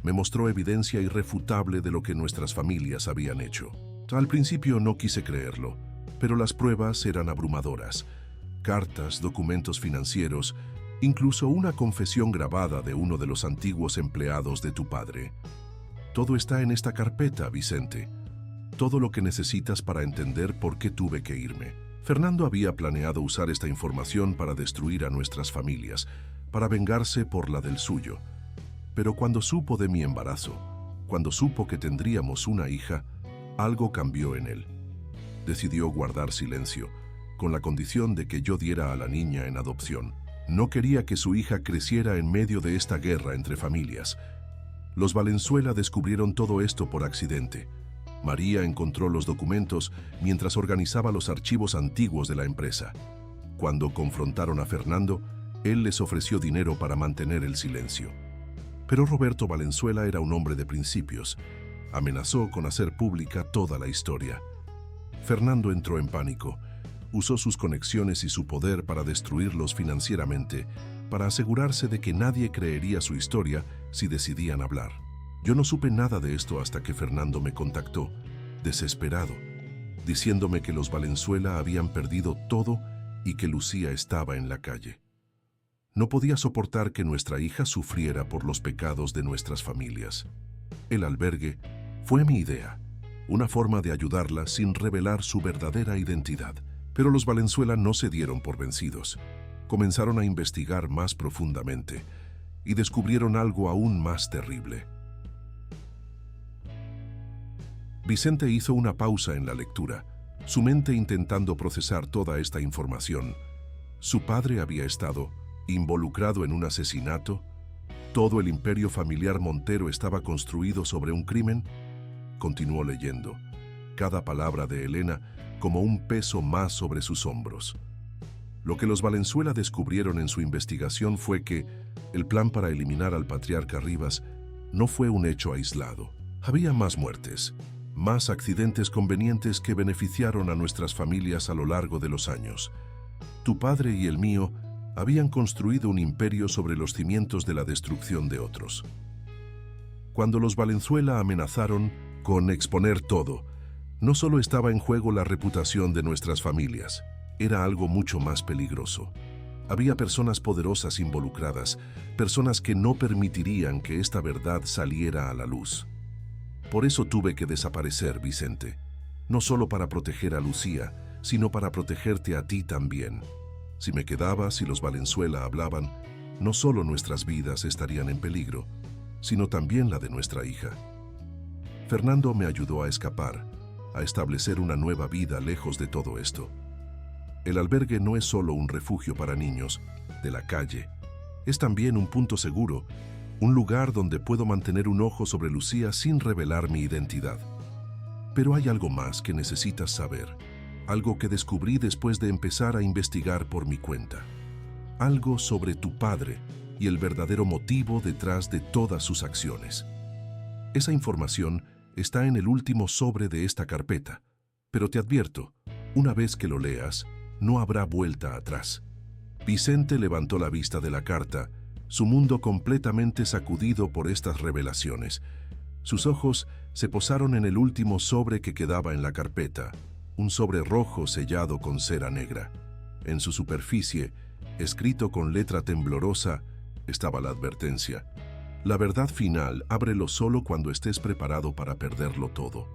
Me mostró evidencia irrefutable de lo que nuestras familias habían hecho. Al principio no quise creerlo, Pero las pruebas eran abrumadoras. Cartas, documentos financieros, incluso una confesión grabada de uno de los antiguos empleados de tu padre. Todo está en esta carpeta, Vicente. Todo lo que necesitas para entender por qué tuve que irme. Fernando había planeado usar esta información para destruir a nuestras familias, para vengarse por la del suyo. Pero cuando supo de mi embarazo, cuando supo que tendríamos una hija, algo cambió en él. Decidió guardar silencio, con la condición de que yo diera a la niña en adopción. No quería que su hija creciera en medio de esta guerra entre familias. Los Valenzuela descubrieron todo esto por accidente. María encontró los documentos mientras organizaba los archivos antiguos de la empresa. Cuando confrontaron a Fernando, él les ofreció dinero para mantener el silencio. Pero Roberto Valenzuela era un hombre de principios. Amenazó con hacer pública toda la historia. Fernando entró en pánico. Usó sus conexiones y su poder para destruirlos financieramente, para asegurarse de que nadie creería su historia si decidían hablar. Yo no supe nada de esto hasta que Fernando me contactó, desesperado, diciéndome que los Valenzuela habían perdido todo y que Lucía estaba en la calle. No podía soportar que nuestra hija sufriera por los pecados de nuestras familias. El albergue fue mi idea, una forma de ayudarla sin revelar su verdadera identidad. Pero los Valenzuela no se dieron por vencidos. Comenzaron a investigar más profundamente y descubrieron algo aún más terrible. Vicente hizo una pausa en la lectura, su mente intentando procesar toda esta información. Su padre había estado involucrado en un asesinato. Todo el imperio familiar Montero estaba construido sobre un crimen. Continuó leyendo, cada palabra de Elena como un peso más sobre sus hombros. Lo que los Valenzuela descubrieron en su investigación fue que el plan para eliminar al patriarca Rivas no fue un hecho aislado. Había más muertes, más accidentes convenientes que beneficiaron a nuestras familias a lo largo de los años. Tu padre y el mío habían construido un imperio sobre los cimientos de la destrucción de otros. Cuando los Valenzuela amenazaron con exponer todo, no solo estaba en juego la reputación de nuestras familias, era algo mucho más peligroso. Había personas poderosas involucradas, personas que no permitirían que esta verdad saliera a la luz. Por eso tuve que desaparecer, Vicente, no solo para proteger a Lucía, sino para protegerte a ti también. Si me quedaba, si los Valenzuela hablaban, no solo nuestras vidas estarían en peligro, sino también la de nuestra hija. Fernando me ayudó a escapar, a establecer una nueva vida lejos de todo esto. El albergue no es solo un refugio para niños de la calle, es también un punto seguro, un lugar donde puedo mantener un ojo sobre Lucía sin revelar mi identidad. Pero hay algo más que necesitas saber, algo que descubrí después de empezar a investigar por mi cuenta. Algo sobre tu padre y el verdadero motivo detrás de todas sus acciones. Esa información está en el último sobre de esta carpeta, pero te advierto, una vez que lo leas, no habrá vuelta atrás. Vicente levantó la vista de la carta, su mundo completamente sacudido por estas revelaciones. Sus ojos se posaron en el último sobre que quedaba en la carpeta, un sobre rojo sellado con cera negra. En su superficie, escrito con letra temblorosa, estaba la advertencia: la verdad final, ábrelo solo cuando estés preparado para perderlo todo.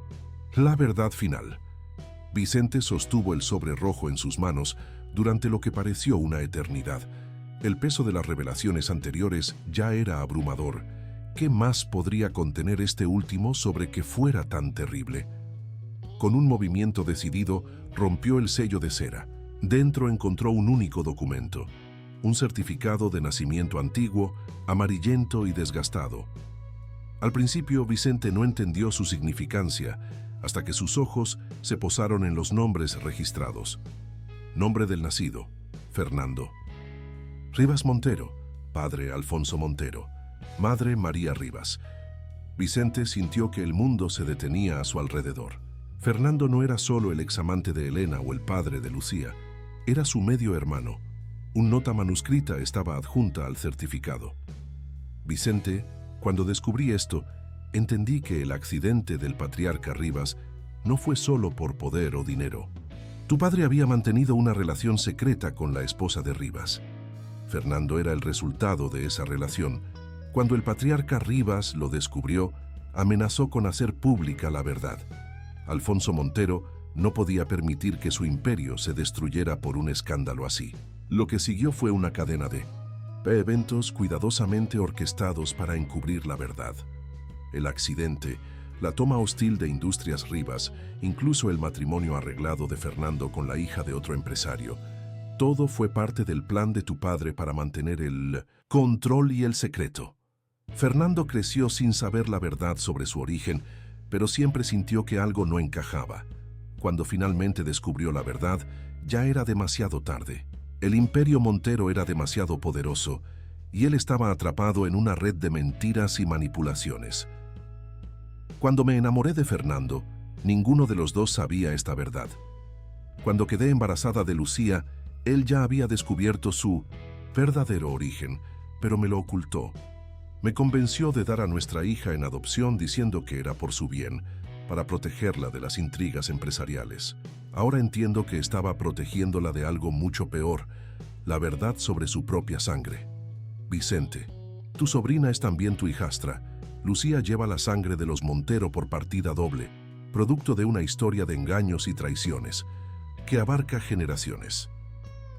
La verdad final. Vicente sostuvo el sobre rojo en sus manos durante lo que pareció una eternidad. El peso de las revelaciones anteriores ya era abrumador. ¿Qué más podría contener este último sobre que fuera tan terrible? Con un movimiento decidido, rompió el sello de cera. Dentro encontró un único documento, un certificado de nacimiento antiguo, amarillento y desgastado. Al principio, Vicente no entendió su significancia, hasta que sus ojos se posaron en los nombres registrados. Nombre del nacido: Fernando. Rivas Montero, padre Alfonso Montero, madre María Rivas. Vicente sintió que el mundo se detenía a su alrededor. Fernando no era solo el examante de Elena o el padre de Lucía, era su medio hermano. Una nota manuscrita estaba adjunta al certificado. Vicente, cuando descubrí esto, entendí que el accidente del patriarca Rivas no fue solo por poder o dinero. Tu padre había mantenido una relación secreta con la esposa de Rivas. Fernando era el resultado de esa relación. Cuando el patriarca Rivas lo descubrió, amenazó con hacer pública la verdad. Alfonso Montero no podía permitir que su imperio se destruyera por un escándalo así. Lo que siguió fue una cadena de eventos cuidadosamente orquestados para encubrir la verdad. El accidente, la toma hostil de Industrias Rivas, incluso el matrimonio arreglado de Fernando con la hija de otro empresario, todo fue parte del plan de tu padre para mantener el control y el secreto. Fernando creció sin saber la verdad sobre su origen, pero siempre sintió que algo no encajaba. Cuando finalmente descubrió la verdad, ya era demasiado tarde. El imperio Montero era demasiado poderoso y él estaba atrapado en una red de mentiras y manipulaciones. Cuando me enamoré de Fernando, ninguno de los dos sabía esta verdad. Cuando quedé embarazada de Lucía, él ya había descubierto su verdadero origen, pero me lo ocultó. Me convenció de dar a nuestra hija en adopción diciendo que era por su bien, para protegerla de las intrigas empresariales. Ahora entiendo que estaba protegiéndola de algo mucho peor, la verdad sobre su propia sangre. Vicente, tu sobrina es también tu hijastra. Lucía lleva la sangre de los Montero por partida doble, producto de una historia de engaños y traiciones, que abarca generaciones.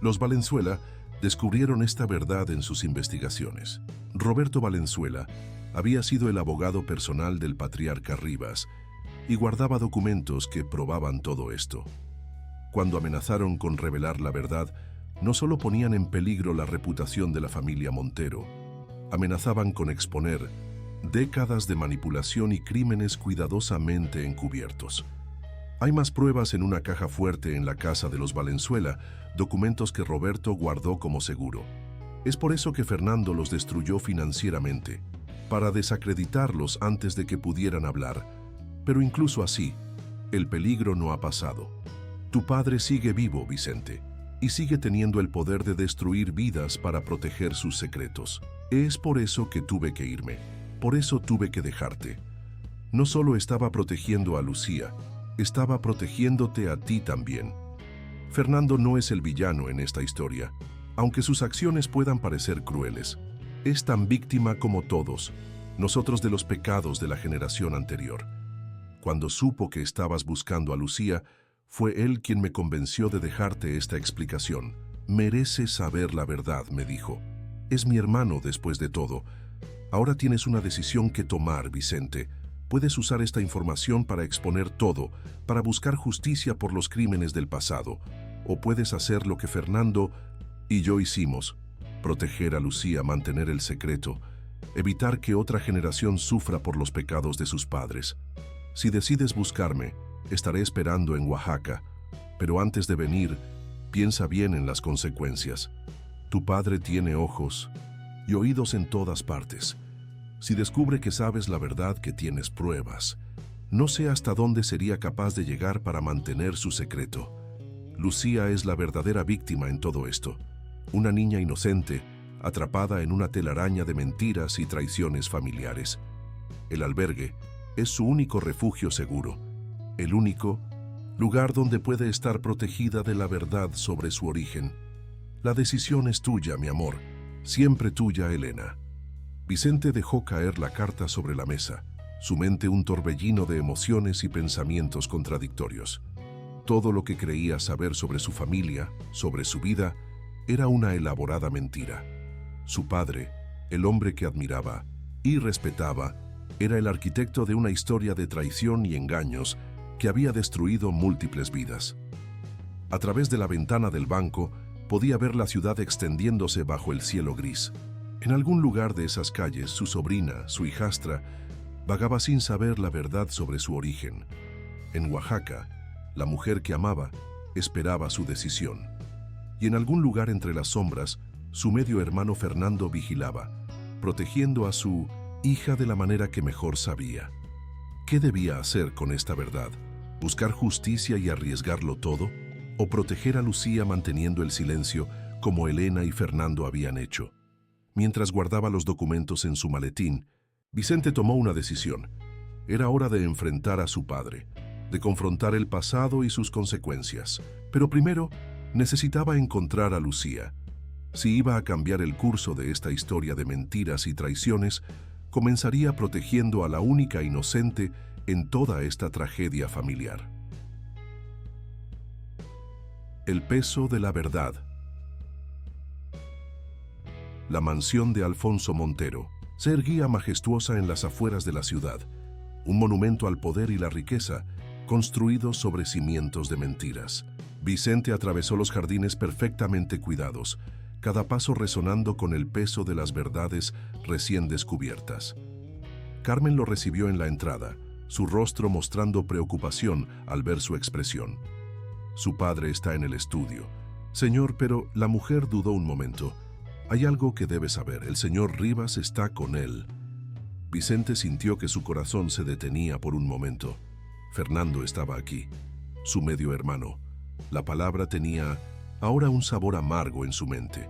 Los Valenzuela descubrieron esta verdad en sus investigaciones. Roberto Valenzuela había sido el abogado personal del patriarca Rivas y guardaba documentos que probaban todo esto. Cuando amenazaron con revelar la verdad, no solo ponían en peligro la reputación de la familia Montero, amenazaban con exponer décadas de manipulación y crímenes cuidadosamente encubiertos. Hay más pruebas en una caja fuerte en la casa de los Valenzuela, documentos que Roberto guardó como seguro. Es por eso que Fernando los destruyó financieramente, para desacreditarlos antes de que pudieran hablar. Pero incluso así, el peligro no ha pasado. Tu padre sigue vivo, Vicente, y sigue teniendo el poder de destruir vidas para proteger sus secretos. Es por eso que tuve que irme, por eso tuve que dejarte. No solo estaba protegiendo a Lucía, estaba protegiéndote a ti también. Fernando no es el villano en esta historia, aunque sus acciones puedan parecer crueles. Es tan víctima como todos, nosotros, de los pecados de la generación anterior. Cuando supo que estabas buscando a Lucía, fue él quien me convenció de dejarte esta explicación. Mereces saber la verdad, me dijo. Es mi hermano después de todo. Ahora tienes una decisión que tomar, Vicente. Puedes usar esta información para exponer todo, para buscar justicia por los crímenes del pasado. O puedes hacer lo que Fernando y yo hicimos, proteger a Lucía, mantener el secreto, evitar que otra generación sufra por los pecados de sus padres. Si decides buscarme, estaré esperando en Oaxaca, pero antes de venir, piensa bien en las consecuencias. Tu padre tiene ojos y oídos en todas partes. Si descubre que sabes la verdad, que tienes pruebas, no sé hasta dónde sería capaz de llegar para mantener su secreto. Lucía es la verdadera víctima en todo esto. Una niña inocente, atrapada en una telaraña de mentiras y traiciones familiares. El albergue es su único refugio seguro, el único lugar donde puede estar protegida de la verdad sobre su origen. La decisión es tuya, mi amor, siempre tuya, Elena. Vicente dejó caer la carta sobre la mesa, su mente un torbellino de emociones y pensamientos contradictorios. Todo lo que creía saber sobre su familia, sobre su vida, era una elaborada mentira. Su padre, el hombre que admiraba y respetaba, era el arquitecto de una historia de traición y engaños que había destruido múltiples vidas. A través de la ventana del banco podía ver la ciudad extendiéndose bajo el cielo gris. En algún lugar de esas calles, su sobrina, su hijastra, vagaba sin saber la verdad sobre su origen. En Oaxaca, la mujer que amaba esperaba su decisión. Y en algún lugar entre las sombras, su medio hermano Fernando vigilaba, protegiendo a su hija de la manera que mejor sabía. ¿Qué debía hacer con esta verdad? ¿Buscar justicia y arriesgarlo todo? ¿O proteger a Lucía manteniendo el silencio como Elena y Fernando habían hecho? Mientras guardaba los documentos en su maletín, Vicente tomó una decisión. Era hora de enfrentar a su padre. de confrontar el pasado y sus consecuencias. Pero primero, necesitaba encontrar a Lucía. Si iba a cambiar el curso de esta historia de mentiras y traiciones, comenzaría protegiendo a la única inocente en toda esta tragedia familiar. El peso de la verdad. La mansión de Alfonso Montero se erguía majestuosa en las afueras de la ciudad, un monumento al poder y la riqueza, construido sobre cimientos de mentiras. Vicente atravesó los jardines perfectamente cuidados, cada paso resonando con el peso de las verdades recién descubiertas. Carmen lo recibió en la entrada, su rostro mostrando preocupación al ver su expresión. Su padre está en el estudio. Señor, pero la mujer dudó un momento. Hay algo que debe saber, el señor Rivas está con él. Vicente sintió que su corazón se detenía por un momento. Fernando estaba aquí, su medio hermano. La palabra tenía ahora un sabor amargo en su mente.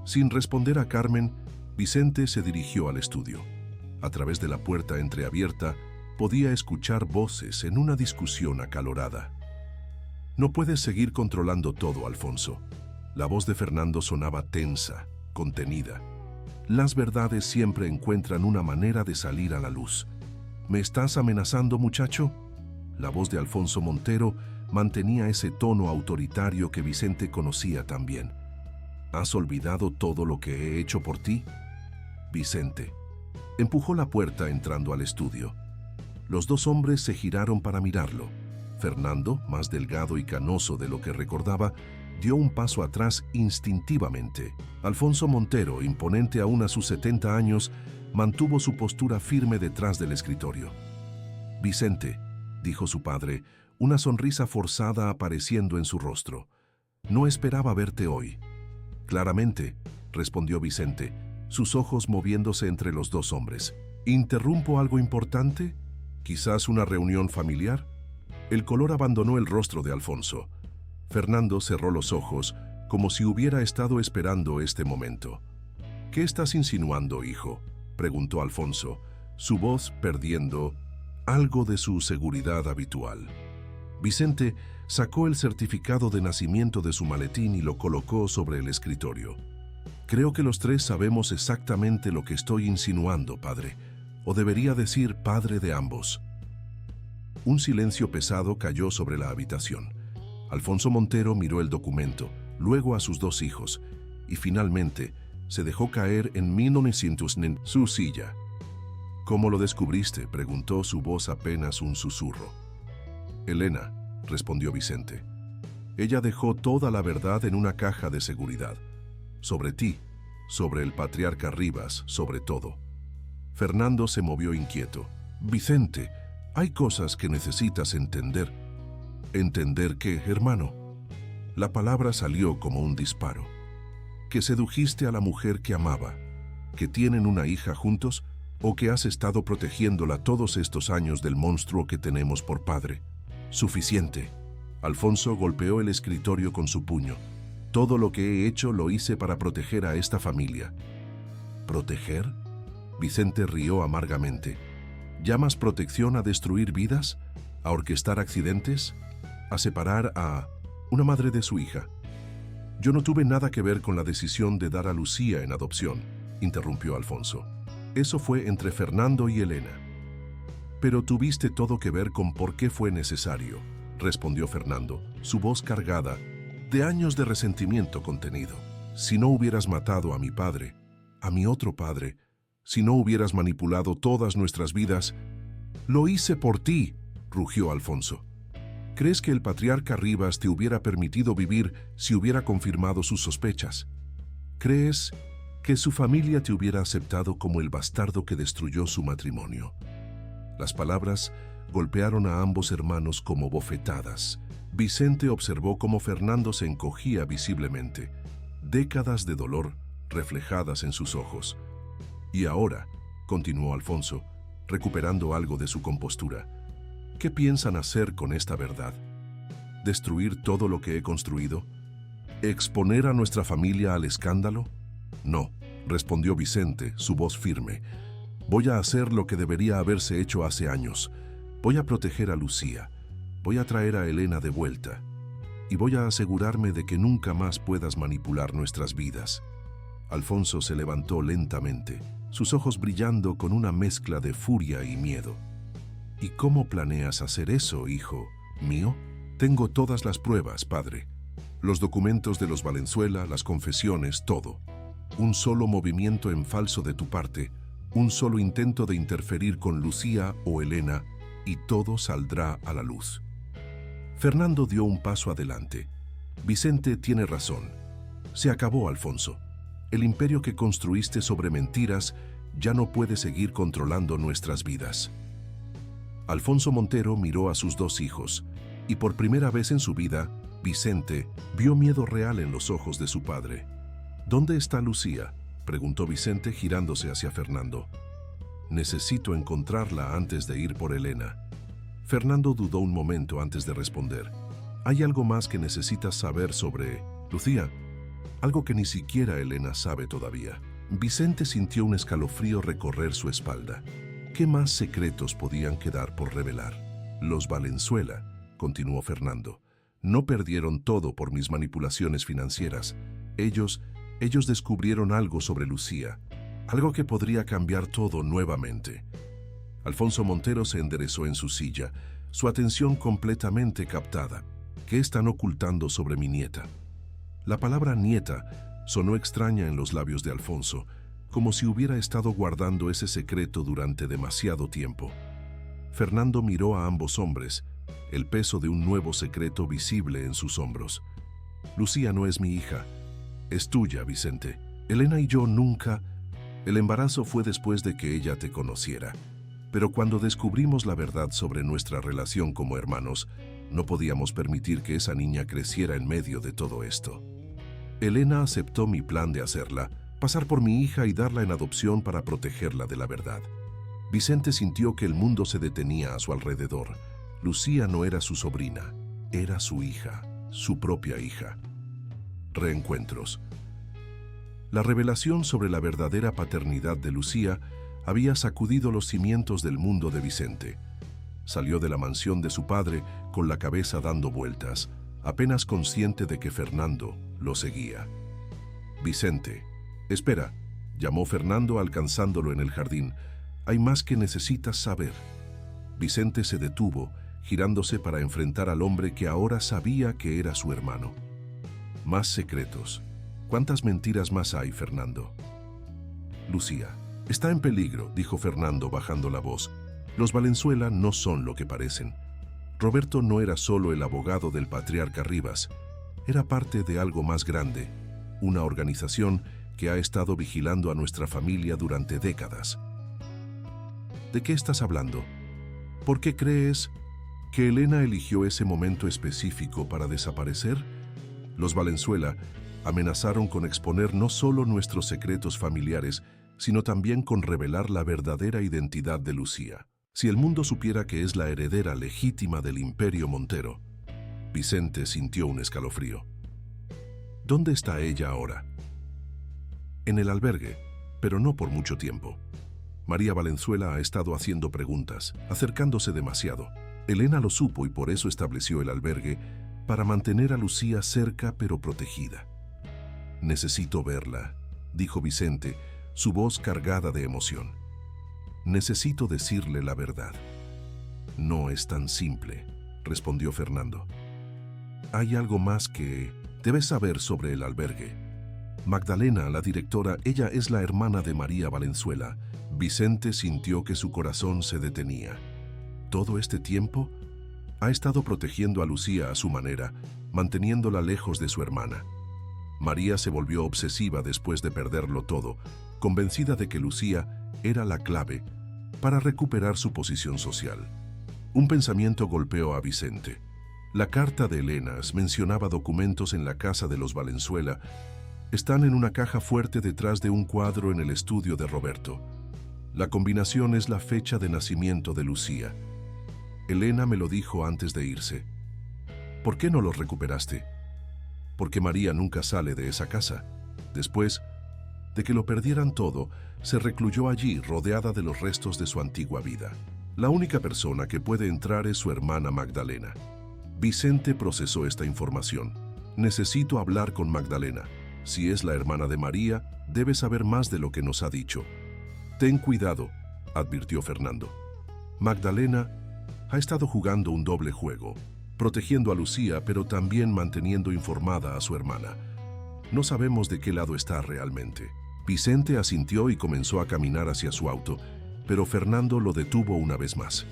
Sin responder a Carmen, Vicente se dirigió al estudio. A través de la puerta entreabierta, podía escuchar voces en una discusión acalorada. No puedes seguir controlando todo, Alfonso. La voz de Fernando sonaba tensa, contenida. Las verdades siempre encuentran una manera de salir a la luz. ¿Me estás amenazando, muchacho? La voz de Alfonso Montero mantenía ese tono autoritario que Vicente conocía tan bien. ¿Has olvidado todo lo que he hecho por ti? Vicente empujó la puerta entrando al estudio. Los dos hombres se giraron para mirarlo. Fernando, más delgado y canoso de lo que recordaba, dio un paso atrás instintivamente. Alfonso Montero, imponente aún a sus 70 años, mantuvo su postura firme detrás del escritorio. Vicente, dijo su padre, una sonrisa forzada apareciendo en su rostro. No esperaba verte hoy. Claramente, respondió Vicente, sus ojos moviéndose entre los dos hombres. ¿Interrumpo algo importante? ¿Quizás una reunión familiar? El color abandonó el rostro de Alfonso. Fernando cerró los ojos, como si hubiera estado esperando este momento. ¿Qué estás insinuando, hijo?, preguntó Alfonso, su voz perdiendo algo de su seguridad habitual. Vicente sacó el certificado de nacimiento de su maletín y lo colocó sobre el escritorio. Creo que los tres sabemos exactamente lo que estoy insinuando, padre, o debería decir padre de ambos. Un silencio pesado cayó sobre la habitación. Alfonso Montero miró el documento, luego a sus dos hijos, y finalmente se dejó caer en 1900 en su silla. ¿Cómo lo descubriste?, preguntó, su voz apenas un susurro. Elena, respondió Vicente. Ella dejó toda la verdad en una caja de seguridad. Sobre ti, sobre el patriarca Rivas, sobre todo. Fernando se movió inquieto. Vicente, hay cosas que necesitas entender. ¿Entender qué, hermano? La palabra salió como un disparo. ¿Que sedujiste a la mujer que amaba? ¿Que tienen una hija juntos? ¿O que has estado protegiéndola todos estos años del monstruo que tenemos por padre? Suficiente. Alfonso golpeó el escritorio con su puño. Todo lo que he hecho lo hice para proteger a esta familia. ¿Proteger? Vicente rió amargamente. ¿Llamas protección a destruir vidas? ¿A orquestar accidentes? ¿A separar a una madre de su hija? Yo no tuve nada que ver con la decisión de dar a Lucía en adopción, interrumpió Alfonso. Eso fue entre Fernando y Elena. Pero tuviste todo que ver con por qué fue necesario, respondió Fernando, su voz cargada de años de resentimiento contenido. Si no hubieras matado a mi padre, a mi otro padre, si no hubieras manipulado todas nuestras vidas, lo hice por ti, rugió Alfonso. ¿Crees que el patriarca Rivas te hubiera permitido vivir si hubiera confirmado sus sospechas? ¿Crees que su familia te hubiera aceptado como el bastardo que destruyó su matrimonio? Las palabras golpearon a ambos hermanos como bofetadas. Vicente observó cómo Fernando se encogía visiblemente, décadas de dolor reflejadas en sus ojos. Y ahora, continuó Alfonso, recuperando algo de su compostura, ¿qué piensan hacer con esta verdad? ¿Destruir todo lo que he construido? ¿Exponer a nuestra familia al escándalo? No, respondió Vicente, su voz firme. Voy a hacer lo que debería haberse hecho hace años. Voy a proteger a Lucía. Voy a traer a Elena de vuelta y voy a asegurarme de que nunca más puedas manipular nuestras vidas. Alfonso se levantó lentamente, sus ojos brillando con una mezcla de furia y miedo. ¿Y cómo planeas hacer eso, hijo mío? Tengo todas las pruebas, padre. Los documentos de los Valenzuela, las confesiones, todo. Un solo movimiento en falso de tu parte, un solo intento de interferir con Lucía o Elena, y todo saldrá a la luz. Fernando dio un paso adelante. Vicente tiene razón. Se acabó, Alfonso. El imperio que construiste sobre mentiras ya no puede seguir controlando nuestras vidas. Alfonso Montero miró a sus dos hijos, y por primera vez en su vida, Vicente vio miedo real en los ojos de su padre. ¿Dónde está Lucía?, preguntó Vicente girándose hacia Fernando. Necesito encontrarla antes de ir por Elena. Fernando dudó un momento antes de responder. ¿Hay algo más que necesitas saber sobre Lucía? Algo que ni siquiera Elena sabe todavía. Vicente sintió un escalofrío recorrer su espalda. ¿Qué más secretos podían quedar por revelar? Los Valenzuela, continuó Fernando, no perdieron todo por mis manipulaciones financieras. Ellos descubrieron algo sobre Lucía, algo que podría cambiar todo nuevamente. Alfonso Montero se enderezó en su silla, su atención completamente captada. ¿Qué están ocultando sobre mi nieta? La palabra nieta sonó extraña en los labios de Alfonso, como si hubiera estado guardando ese secreto durante demasiado tiempo. Fernando miró a ambos hombres, el peso de un nuevo secreto visible en sus hombros. Lucía no es mi hija, es tuya, Vicente. Elena y yo nunca... El embarazo fue después de que ella te conociera. Pero cuando descubrimos la verdad sobre nuestra relación como hermanos, no podíamos permitir que esa niña creciera en medio de todo esto. Elena aceptó mi plan de hacerla, pasar por mi hija y darla en adopción para protegerla de la verdad. Vicente sintió que el mundo se detenía a su alrededor. Lucía no era su sobrina, era su hija, su propia hija. Reencuentros. La revelación sobre la verdadera paternidad de Lucía había sacudido los cimientos del mundo de Vicente. Salió de la mansión de su padre con la cabeza dando vueltas, apenas consciente de que Fernando lo seguía. Vicente, espera, llamó Fernando alcanzándolo en el jardín. Hay más que necesitas saber. Vicente se detuvo, girándose para enfrentar al hombre que ahora sabía que era su hermano. Más secretos. ¿Cuántas mentiras más hay, Fernando? Lucía. Está en peligro, dijo Fernando bajando la voz. Los Valenzuela no son lo que parecen. Roberto no era solo el abogado del patriarca Rivas, era parte de algo más grande, una organización que ha estado vigilando a nuestra familia durante décadas. ¿De qué estás hablando? ¿Por qué crees que Elena eligió ese momento específico para desaparecer? Los Valenzuela amenazaron con exponer no solo nuestros secretos familiares, sino también con revelar la verdadera identidad de Lucía. Si el mundo supiera que es la heredera legítima del Imperio Montero. Vicente sintió un escalofrío. ¿Dónde está ella ahora? En el albergue, pero no por mucho tiempo. María Valenzuela ha estado haciendo preguntas, acercándose demasiado. Elena lo supo y por eso estableció el albergue para mantener a Lucía cerca pero protegida. Necesito verla, dijo Vicente, su voz cargada de emoción. Necesito decirle la verdad. No es tan simple, respondió Fernando. Hay algo más que debes saber sobre el albergue. Magdalena, la directora, ella es la hermana de María Valenzuela. Vicente sintió que su corazón se detenía. Todo este tiempo ha estado protegiendo a Lucía a su manera, manteniéndola lejos de su hermana. María se volvió obsesiva después de perderlo todo, convencida de que Lucía era la clave para recuperar su posición social. Un pensamiento golpeó a Vicente. La carta de Elena mencionaba documentos en la casa de los Valenzuela. Están en una caja fuerte detrás de un cuadro en el estudio de Roberto. La combinación es la fecha de nacimiento de Lucía. Elena me lo dijo antes de irse. ¿Por qué no los recuperaste? Porque María nunca sale de esa casa. Después de que lo perdieran todo, se recluyó allí rodeada de los restos de su antigua vida. La única persona que puede entrar es su hermana Magdalena. Vicente procesó esta información. Necesito hablar con Magdalena. Si es la hermana de María, debe saber más de lo que nos ha dicho. Ten cuidado, advirtió Fernando. Magdalena ha estado jugando un doble juego, protegiendo a Lucía, pero también manteniendo informada a su hermana. No sabemos de qué lado está realmente. Vicente asintió y comenzó a caminar hacia su auto, pero Fernando lo detuvo una vez más.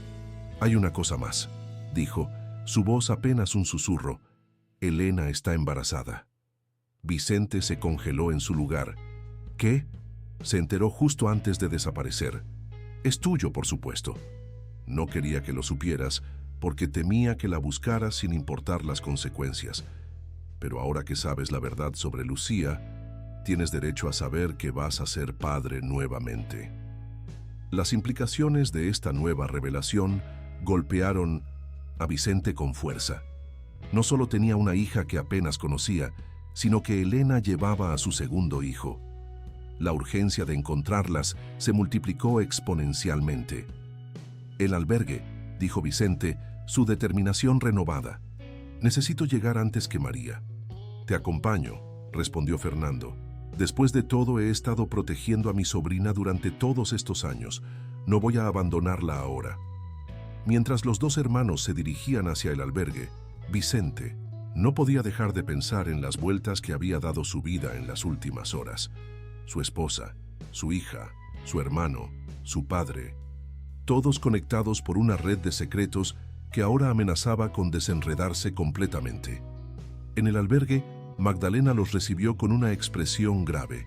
Hay una cosa más, dijo, su voz apenas un susurro. Elena está embarazada. Vicente se congeló en su lugar. ¿Qué? Se enteró justo antes de desaparecer. Es tuyo, por supuesto. No quería que lo supieras, porque temía que la buscaras sin importar las consecuencias. Pero ahora que sabes la verdad sobre Lucía, tienes derecho a saber que vas a ser padre nuevamente. Las implicaciones de esta nueva revelación golpearon a Vicente con fuerza. No solo tenía una hija que apenas conocía, sino que Elena llevaba a su segundo hijo. La urgencia de encontrarlas se multiplicó exponencialmente. El albergue, dijo Vicente, su determinación renovada. Necesito llegar antes que María. Te acompaño, respondió Fernando. Después de todo he estado protegiendo a mi sobrina durante todos estos años. No voy a abandonarla ahora. Mientras los dos hermanos se dirigían hacia el albergue, Vicente no podía dejar de pensar en las vueltas que había dado su vida en las últimas horas. Su esposa, su hija, su hermano, su padre, todos conectados por una red de secretos que ahora amenazaba con desenredarse completamente. En el albergue, Magdalena los recibió con una expresión grave.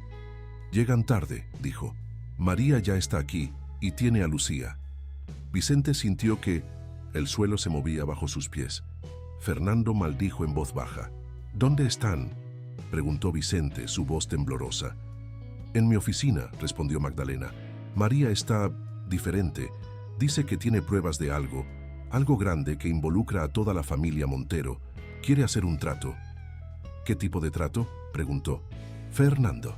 Llegan tarde, dijo. María ya está aquí y tiene a Lucía. Vicente sintió que el suelo se movía bajo sus pies. Fernando maldijo en voz baja. ¿Dónde están?, preguntó Vicente, su voz temblorosa. En mi oficina, respondió Magdalena. María está diferente. Dice que tiene pruebas de algo grande que involucra a toda la familia Montero. Quiere hacer un trato. ¿Qué tipo de trato?, preguntó. Fernando.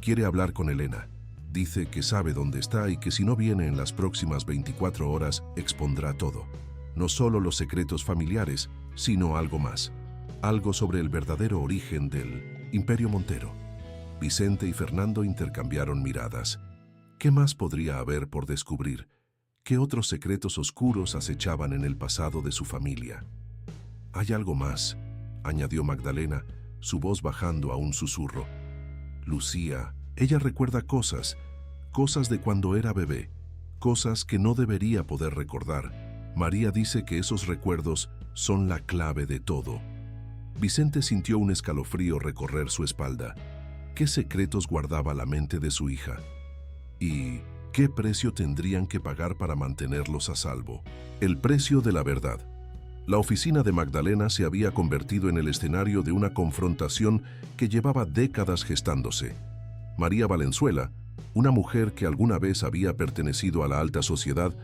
Quiere hablar con Elena. Dice que sabe dónde está y que si no viene en las próximas 24 horas, expondrá todo. No solo los secretos familiares, sino algo más. Algo sobre el verdadero origen del Imperio Montero. Vicente y Fernando intercambiaron miradas. ¿Qué más podría haber por descubrir? ¿Qué otros secretos oscuros acechaban en el pasado de su familia? Hay algo más, añadió Magdalena, su voz bajando a un susurro. Lucía, ella recuerda cosas de cuando era bebé, cosas que no debería poder recordar. María dice que esos recuerdos son la clave de todo. Vicente sintió un escalofrío recorrer su espalda. ¿Qué secretos guardaba la mente de su hija? ¿Y qué precio tendrían que pagar para mantenerlos a salvo? El precio de la verdad. La oficina de Magdalena se había convertido en el escenario de una confrontación que llevaba décadas gestándose. María Valenzuela, una mujer que alguna vez había pertenecido a la alta sociedad,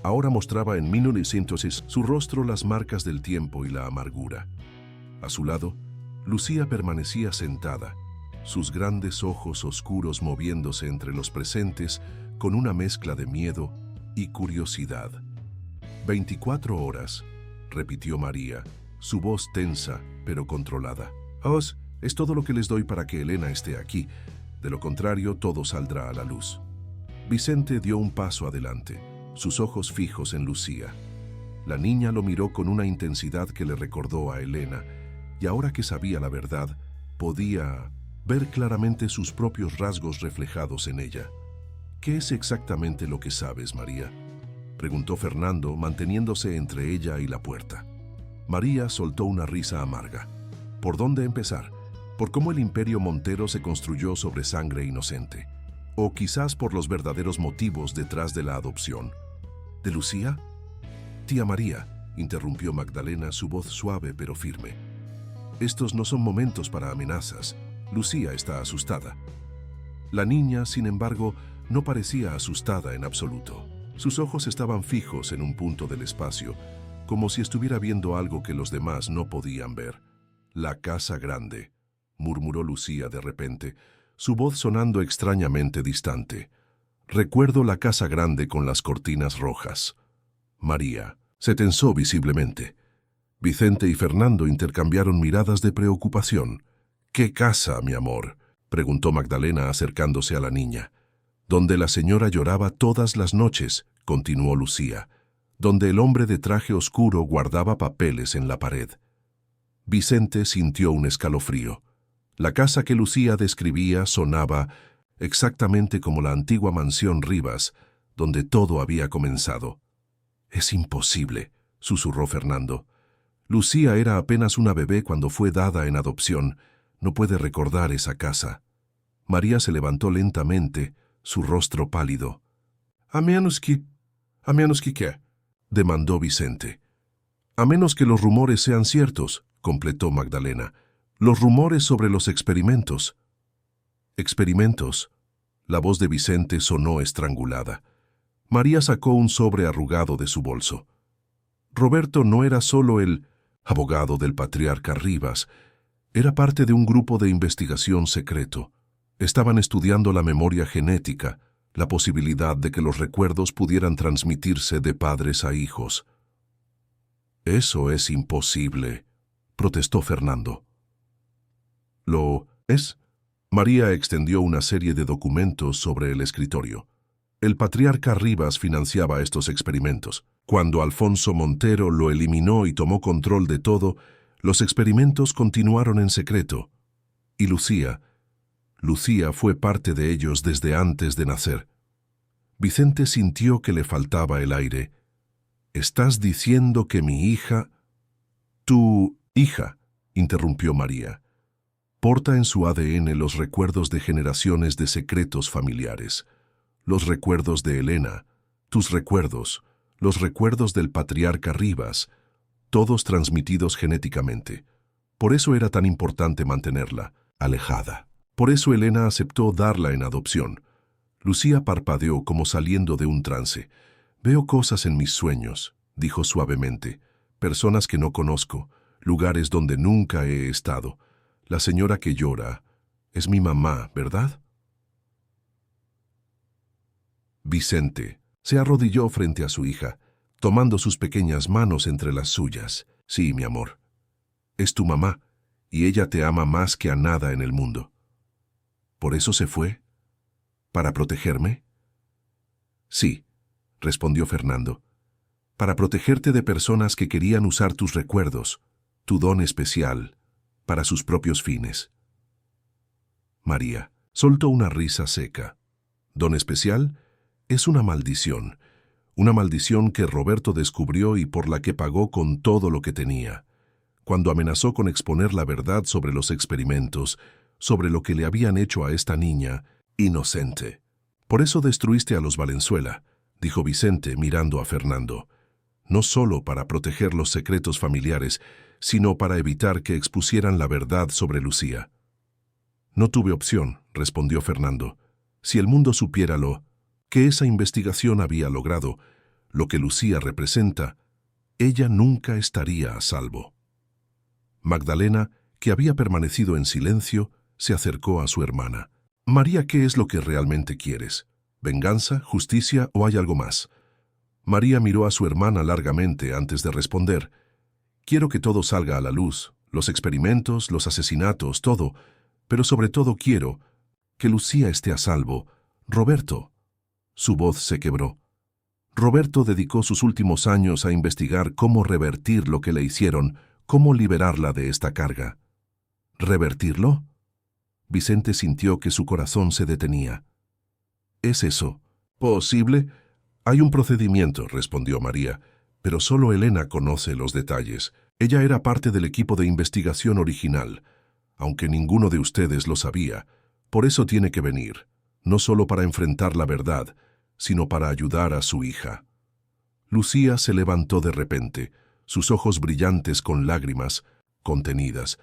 ahora mostraba en 1900 su rostro las marcas del tiempo y la amargura. A su lado, Lucía permanecía sentada, sus grandes ojos oscuros moviéndose entre los presentes con una mezcla de miedo y curiosidad. 24 horas, repitió María, su voz tensa pero controlada. Es todo lo que les doy para que Elena esté aquí. De lo contrario, todo saldrá a la luz. Vicente dio un paso adelante, sus ojos fijos en Lucía. La niña lo miró con una intensidad que le recordó a Elena, y ahora que sabía la verdad, podía ver claramente sus propios rasgos reflejados en ella. ¿Qué es exactamente lo que sabes, María?, preguntó Fernando, manteniéndose entre ella y la puerta. María soltó una risa amarga. ¿Por dónde empezar? ¿Por cómo el Imperio Montero se construyó sobre sangre inocente? ¿O quizás por los verdaderos motivos detrás de la adopción? ¿De Lucía? Tía María, interrumpió Magdalena, su voz suave pero firme. Estos no son momentos para amenazas. Lucía está asustada. La niña, sin embargo, no parecía asustada en absoluto. Sus ojos estaban fijos en un punto del espacio, como si estuviera viendo algo que los demás no podían ver. La casa grande, murmuró Lucía de repente, su voz sonando extrañamente distante. Recuerdo la casa grande con las cortinas rojas. María se tensó visiblemente. Vicente y Fernando intercambiaron miradas de preocupación. ¿Qué casa, mi amor?, preguntó Magdalena acercándose a la niña. Donde la señora lloraba todas las noches, continuó Lucía. Donde el hombre de traje oscuro guardaba papeles en la pared. Vicente sintió un escalofrío. La casa que Lucía describía sonaba exactamente como la antigua mansión Rivas, donde todo había comenzado. «Es imposible», susurró Fernando. «Lucía era apenas una bebé cuando fue dada en adopción. No puede recordar esa casa». María se levantó lentamente, su rostro pálido. «¿A menos que qué?», demandó Vicente. «A menos que los rumores sean ciertos», completó Magdalena. «Los rumores sobre los experimentos». «¿Experimentos?». La voz de Vicente sonó estrangulada. María sacó un sobre arrugado de su bolso. Roberto no era solo el abogado del patriarca Rivas, era parte de un grupo de investigación secreto. Estaban estudiando la memoria genética, la posibilidad de que los recuerdos pudieran transmitirse de padres a hijos. «Eso es imposible», protestó Fernando. «¿Lo es?». María extendió una serie de documentos sobre el escritorio. El patriarca Rivas financiaba estos experimentos. Cuando Alfonso Montero lo eliminó y tomó control de todo, los experimentos continuaron en secreto. Y Lucía fue parte de ellos desde antes de nacer. Vicente sintió que le faltaba el aire. «¿Estás diciendo que mi hija...». «Tu hija», interrumpió María, «porta en su ADN los recuerdos de generaciones de secretos familiares. Los recuerdos de Elena, tus recuerdos, los recuerdos del patriarca Rivas, todos transmitidos genéticamente. Por eso era tan importante mantenerla alejada. Por eso Elena aceptó darla en adopción». Lucía parpadeó como saliendo de un trance. «Veo cosas en mis sueños», dijo suavemente. «Personas que no conozco, lugares donde nunca he estado. La señora que llora es mi mamá, ¿verdad?». Vicente se arrodilló frente a su hija, tomando sus pequeñas manos entre las suyas. «Sí, mi amor. Es tu mamá, y ella te ama más que a nada en el mundo». «¿Por eso se fue? ¿Para protegerme?». «Sí», respondió Fernando. «Para protegerte de personas que querían usar tus recuerdos, tu don especial, para sus propios fines». María soltó una risa seca. «¿Don especial?». Es una maldición que Roberto descubrió y por la que pagó con todo lo que tenía. Cuando amenazó con exponer la verdad sobre los experimentos, sobre lo que le habían hecho a esta niña, inocente. «Por eso destruiste a los Valenzuela», dijo Vicente mirando a Fernando. «No solo para proteger los secretos familiares, sino para evitar que expusieran la verdad sobre Lucía». «No tuve opción», respondió Fernando. «Si el mundo supiera que esa investigación había logrado, lo que Lucía representa, ella nunca estaría a salvo». Magdalena, que había permanecido en silencio, se acercó a su hermana. «María, ¿qué es lo que realmente quieres? ¿Venganza, justicia o hay algo más?». María miró a su hermana largamente antes de responder. «Quiero que todo salga a la luz, los experimentos, los asesinatos, todo, pero sobre todo quiero que Lucía esté a salvo. Roberto». Su voz se quebró. Roberto dedicó sus últimos años a investigar cómo revertir lo que le hicieron, cómo liberarla de esta carga. ¿Revertirlo? Vicente sintió que su corazón se detenía. ¿Es eso posible? Hay un procedimiento, respondió María, pero solo Elena conoce los detalles. Ella era parte del equipo de investigación original, aunque ninguno de ustedes lo sabía. Por eso tiene que venir, no solo para enfrentar la verdad, sino para ayudar a su hija. Lucía se levantó de repente, sus ojos brillantes con lágrimas contenidas.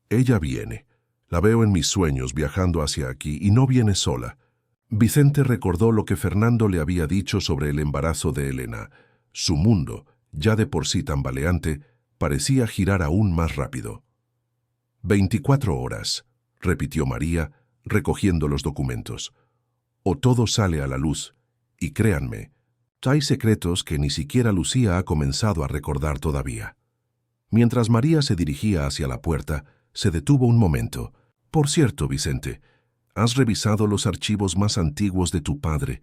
«Ella viene. La veo en mis sueños viajando hacia aquí y no viene sola». Vicente recordó lo que Fernando le había dicho sobre el embarazo de Elena. Su mundo, ya de por sí tambaleante, parecía girar aún más rápido. 24 horas, repitió María, recogiendo los documentos. O todo sale a la luz, y créanme, hay secretos que ni siquiera Lucía ha comenzado a recordar todavía. Mientras María se dirigía hacia la puerta, se detuvo un momento. Por cierto, Vicente, has revisado los archivos más antiguos de tu padre.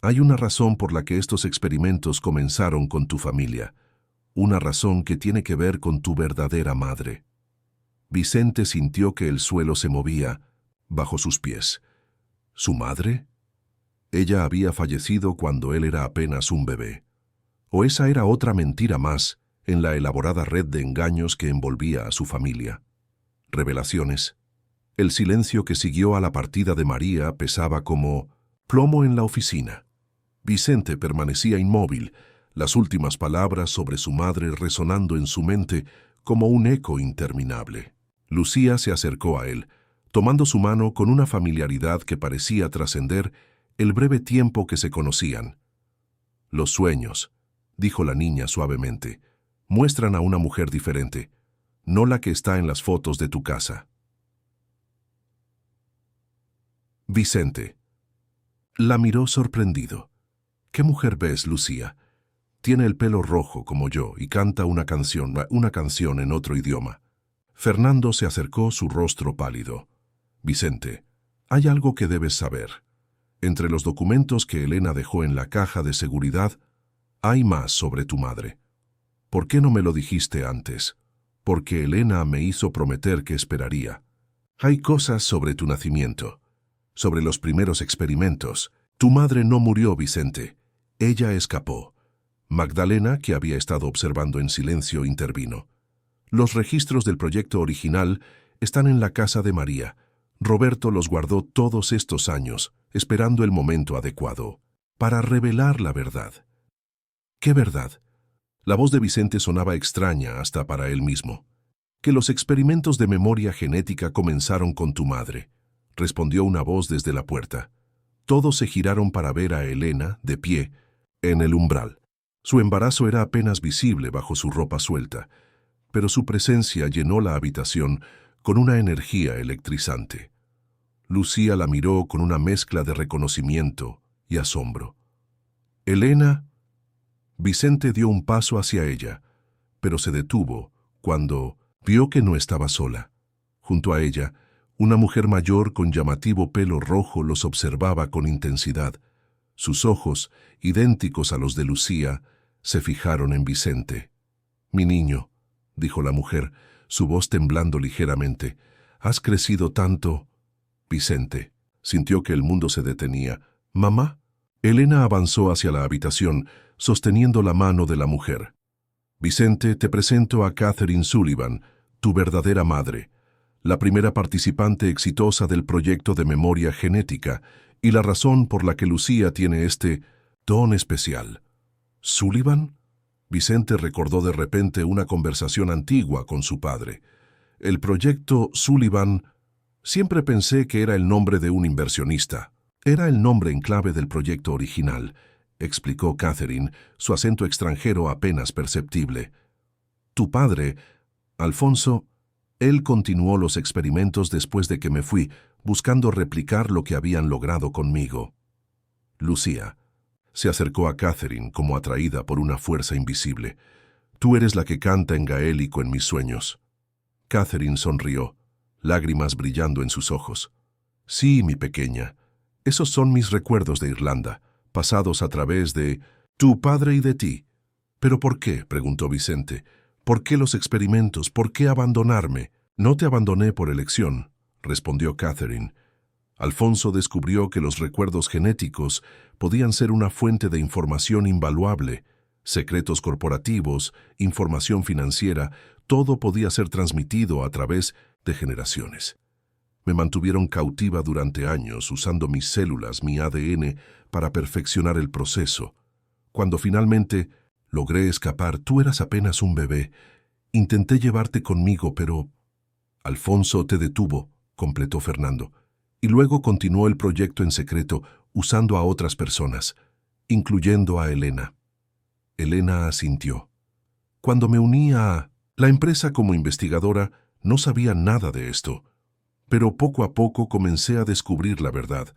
Hay una razón por la que estos experimentos comenzaron con tu familia. Una razón que tiene que ver con tu verdadera madre. Vicente sintió que el suelo se movía bajo sus pies. ¿Su madre? Ella había fallecido cuando él era apenas un bebé. ¿O esa era otra mentira más en la elaborada red de engaños que envolvía a su familia? Revelaciones. El silencio que siguió a la partida de María pesaba como plomo en la oficina. Vicente permanecía inmóvil, las últimas palabras sobre su madre resonando en su mente como un eco interminable. Lucía se acercó a él, tomando su mano con una familiaridad que parecía trascender el breve tiempo que se conocían. Los sueños, dijo la niña suavemente, muestran a una mujer diferente, no la que está en las fotos de tu casa. Vicente. La miró sorprendido. ¿Qué mujer ves, Lucía? Tiene el pelo rojo como yo y canta una canción en otro idioma. Fernando se acercó, su rostro pálido. Vicente, hay algo que debes saber. Entre los documentos que Elena dejó en la caja de seguridad, hay más sobre tu madre. ¿Por qué no me lo dijiste antes? Porque Elena me hizo prometer que esperaría. Hay cosas sobre tu nacimiento, sobre los primeros experimentos. Tu madre no murió, Vicente. Ella escapó. Magdalena, que había estado observando en silencio, intervino. Los registros del proyecto original están en la casa de María. Roberto los guardó todos estos años, esperando el momento adecuado, para revelar la verdad. ¿Qué verdad? La voz de Vicente sonaba extraña hasta para él mismo. Que los experimentos de memoria genética comenzaron con tu madre, respondió una voz desde la puerta. Todos se giraron para ver a Elena, de pie, en el umbral. Su embarazo era apenas visible bajo su ropa suelta, pero su presencia llenó la habitación con una energía electrizante. Lucía la miró con una mezcla de reconocimiento y asombro. «Elena». Vicente dio un paso hacia ella, pero se detuvo cuando vio que no estaba sola. Junto a ella, una mujer mayor con llamativo pelo rojo los observaba con intensidad. Sus ojos, idénticos a los de Lucía, se fijaron en Vicente. «Mi niño», dijo la mujer, su voz temblando ligeramente, «has crecido tanto». Vicente sintió que el mundo se detenía. «¿Mamá?» Elena avanzó hacia la habitación, sosteniendo la mano de la mujer. «Vicente, te presento a Catherine Sullivan, tu verdadera madre, la primera participante exitosa del proyecto de memoria genética y la razón por la que Lucía tiene este don especial». «¿Sullivan?» Vicente recordó de repente una conversación antigua con su padre. El proyecto Sullivan, siempre pensé que era el nombre de un inversionista. Era el nombre en clave del proyecto original, explicó Catherine, su acento extranjero apenas perceptible. Tu padre, Alfonso, él continuó los experimentos después de que me fui, buscando replicar lo que habían logrado conmigo. Lucía se acercó a Catherine como atraída por una fuerza invisible. Tú eres la que canta en gaélico en mis sueños. Catherine sonrió, lágrimas brillando en sus ojos. Sí, mi pequeña, esos son mis recuerdos de Irlanda, pasados a través de tu padre y de ti. ¿Pero por qué?, preguntó Vicente. ¿Por qué los experimentos? ¿Por qué abandonarme? No te abandoné por elección, respondió Catherine. Alfonso descubrió que los recuerdos genéticos podían ser una fuente de información invaluable. Secretos corporativos, información financiera, todo podía ser transmitido a través de generaciones. Me mantuvieron cautiva durante años usando mis células, mi ADN, para perfeccionar el proceso. Cuando finalmente logré escapar, tú eras apenas un bebé. Intenté llevarte conmigo, pero Alfonso te detuvo, completó Fernando. Y luego continuó el proyecto en secreto, usando a otras personas, incluyendo a Elena. Elena asintió. Cuando me uní a la empresa como investigadora, no sabía nada de esto, pero poco a poco comencé a descubrir la verdad.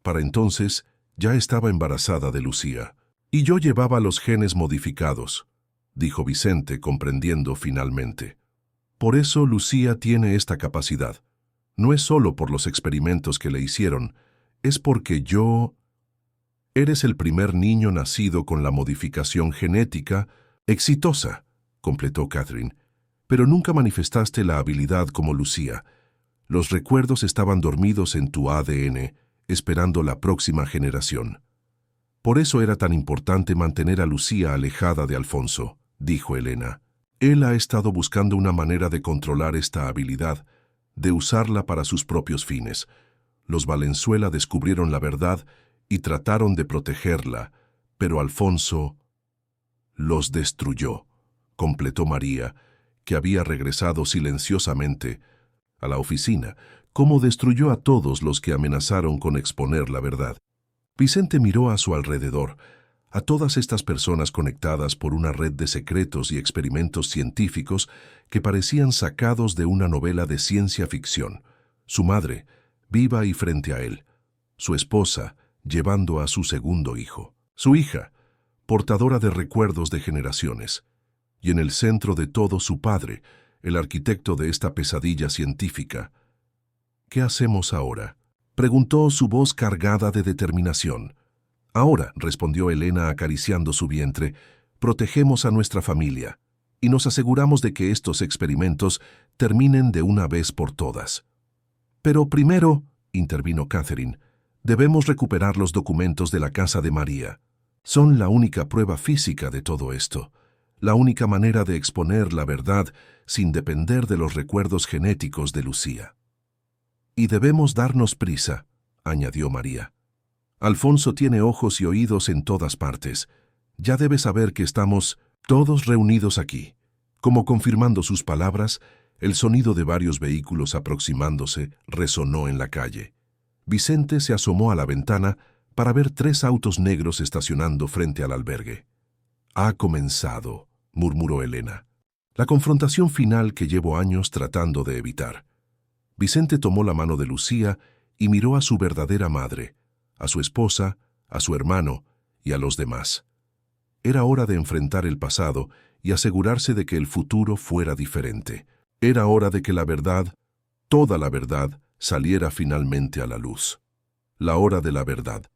Para entonces, ya estaba embarazada de Lucía, y yo llevaba los genes modificados. dijo Vicente, comprendiendo finalmente. Por eso Lucía tiene esta capacidad. No es solo por los experimentos que le hicieron, es porque yo... Eres el primer niño nacido con la modificación genética exitosa, completó Catherine, pero nunca manifestaste la habilidad como Lucía. Los recuerdos estaban dormidos en tu ADN, esperando la próxima generación. Por eso era tan importante mantener a Lucía alejada de Alfonso, dijo Elena. Él ha estado buscando una manera de controlar esta habilidad, de usarla para sus propios fines. Los Valenzuela descubrieron la verdad y trataron de protegerla, pero Alfonso los destruyó, completó María, que había regresado silenciosamente a la oficina, como destruyó a todos los que amenazaron con exponer la verdad. Vicente miró a su alrededor, a todas estas personas conectadas por una red de secretos y experimentos científicos que parecían sacados de una novela de ciencia ficción. Su madre, viva y frente a él. Su esposa, llevando a su segundo hijo. Su hija, portadora de recuerdos de generaciones. Y en el centro de todo su padre, el arquitecto de esta pesadilla científica. ¿Qué hacemos ahora?, preguntó su voz cargada de determinación. Ahora, respondió Elena acariciando su vientre, protegemos a nuestra familia y nos aseguramos de que estos experimentos terminen de una vez por todas. Pero primero, intervino Catherine, debemos recuperar los documentos de la casa de María. Son la única prueba física de todo esto, la única manera de exponer la verdad sin depender de los recuerdos genéticos de Lucía. Y debemos darnos prisa, añadió María. Alfonso tiene ojos y oídos en todas partes. Ya debe saber que estamos todos reunidos aquí. Como confirmando sus palabras, el sonido de varios vehículos aproximándose resonó en la calle. Vicente se asomó a la ventana para ver 3 autos negros estacionando frente al albergue. «Ha comenzado», murmuró Elena. «La confrontación final que llevo años tratando de evitar». Vicente tomó la mano de Lucía y miró a su verdadera madre, a su esposa, a su hermano y a los demás. Era hora de enfrentar el pasado y asegurarse de que el futuro fuera diferente. Era hora de que la verdad, toda la verdad, saliera finalmente a la luz. La hora de la verdad.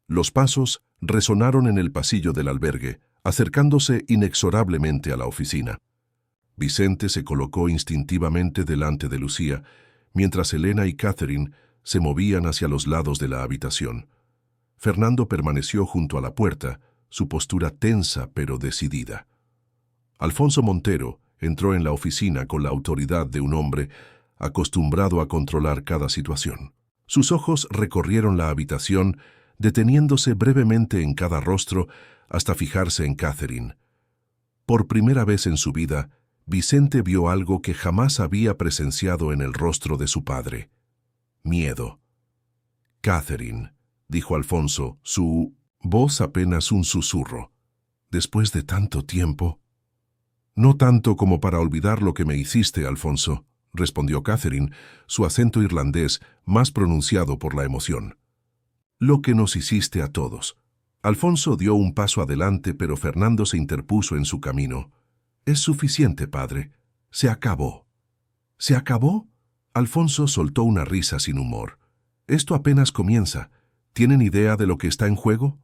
Los pasos resonaron en el pasillo del albergue, acercándose inexorablemente a la oficina. Vicente se colocó instintivamente delante de Lucía, mientras Elena y Catherine se movían hacia los lados de la habitación. Fernando permaneció junto a la puerta, su postura tensa pero decidida. Alfonso Montero entró en la oficina con la autoridad de un hombre acostumbrado a controlar cada situación. Sus ojos recorrieron la habitación, deteniéndose brevemente en cada rostro hasta fijarse en Catherine. Por primera vez en su vida, Vicente vio algo que jamás había presenciado en el rostro de su padre. Miedo. «Catherine», dijo Alfonso, su voz apenas un susurro. «Después de tanto tiempo». «No tanto como para olvidar lo que me hiciste, Alfonso», respondió Catherine, su acento irlandés más pronunciado por la emoción. «Lo que nos hiciste a todos». Alfonso dio un paso adelante, pero Fernando se interpuso en su camino. «Es suficiente, padre. Se acabó». «¿Se acabó?» Alfonso soltó una risa sin humor. «Esto apenas comienza. ¿Tienen idea de lo que está en juego?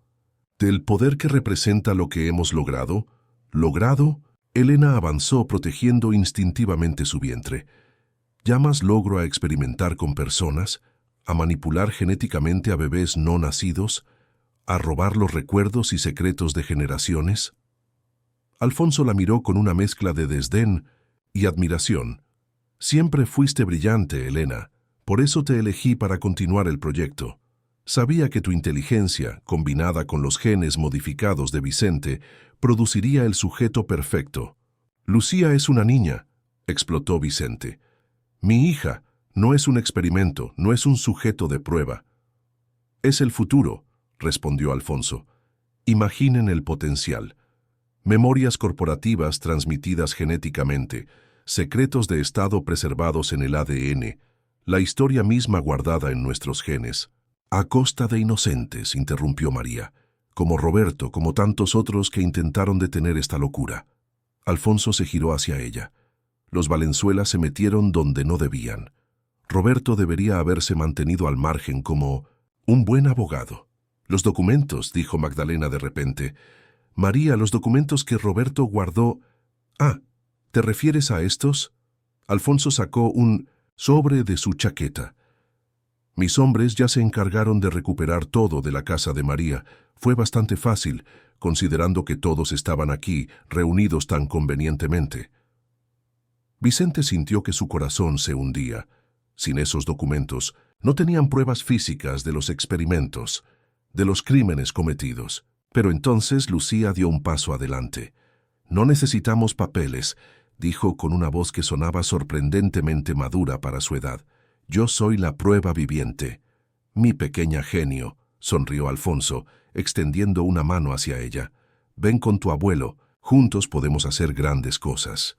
¿Del poder que representa lo que hemos logrado?» «¿Logrado?» Elena avanzó protegiendo instintivamente su vientre. ¿Llamas logro a experimentar con personas? ¿A manipular genéticamente a bebés no nacidos? ¿A robar los recuerdos y secretos de generaciones?» Alfonso la miró con una mezcla de desdén y admiración. «Siempre fuiste brillante, Elena. Por eso te elegí para continuar el proyecto. Sabía que tu inteligencia, combinada con los genes modificados de Vicente, produciría el sujeto perfecto». «Lucía es una niña», explotó Vicente. «Mi hija no es un experimento, no es un sujeto de prueba». «Es el futuro», respondió Alfonso. «Imaginen el potencial. Memorias corporativas transmitidas genéticamente, secretos de estado preservados en el ADN, la historia misma guardada en nuestros genes». «A costa de inocentes», interrumpió María, «como Roberto, como tantos otros que intentaron detener esta locura». Alfonso se giró hacia ella. Los Valenzuela se metieron donde no debían. Roberto debería haberse mantenido al margen como un buen abogado. Los documentos, dijo Magdalena de repente. María, los documentos que Roberto guardó. Ah, ¿te refieres a estos? Alfonso sacó un sobre de su chaqueta. Mis hombres ya se encargaron de recuperar todo de la casa de María. Fue bastante fácil, considerando que todos estaban aquí, reunidos tan convenientemente. Vicente sintió que su corazón se hundía. Sin esos documentos, no tenían pruebas físicas de los experimentos, de los crímenes cometidos. Pero entonces Lucía dio un paso adelante. No necesitamos papeles, dijo con una voz que sonaba sorprendentemente madura para su edad. Yo soy la prueba viviente. Mi pequeña genio, sonrió Alfonso, extendiendo una mano hacia ella. Ven con tu abuelo, juntos podemos hacer grandes cosas.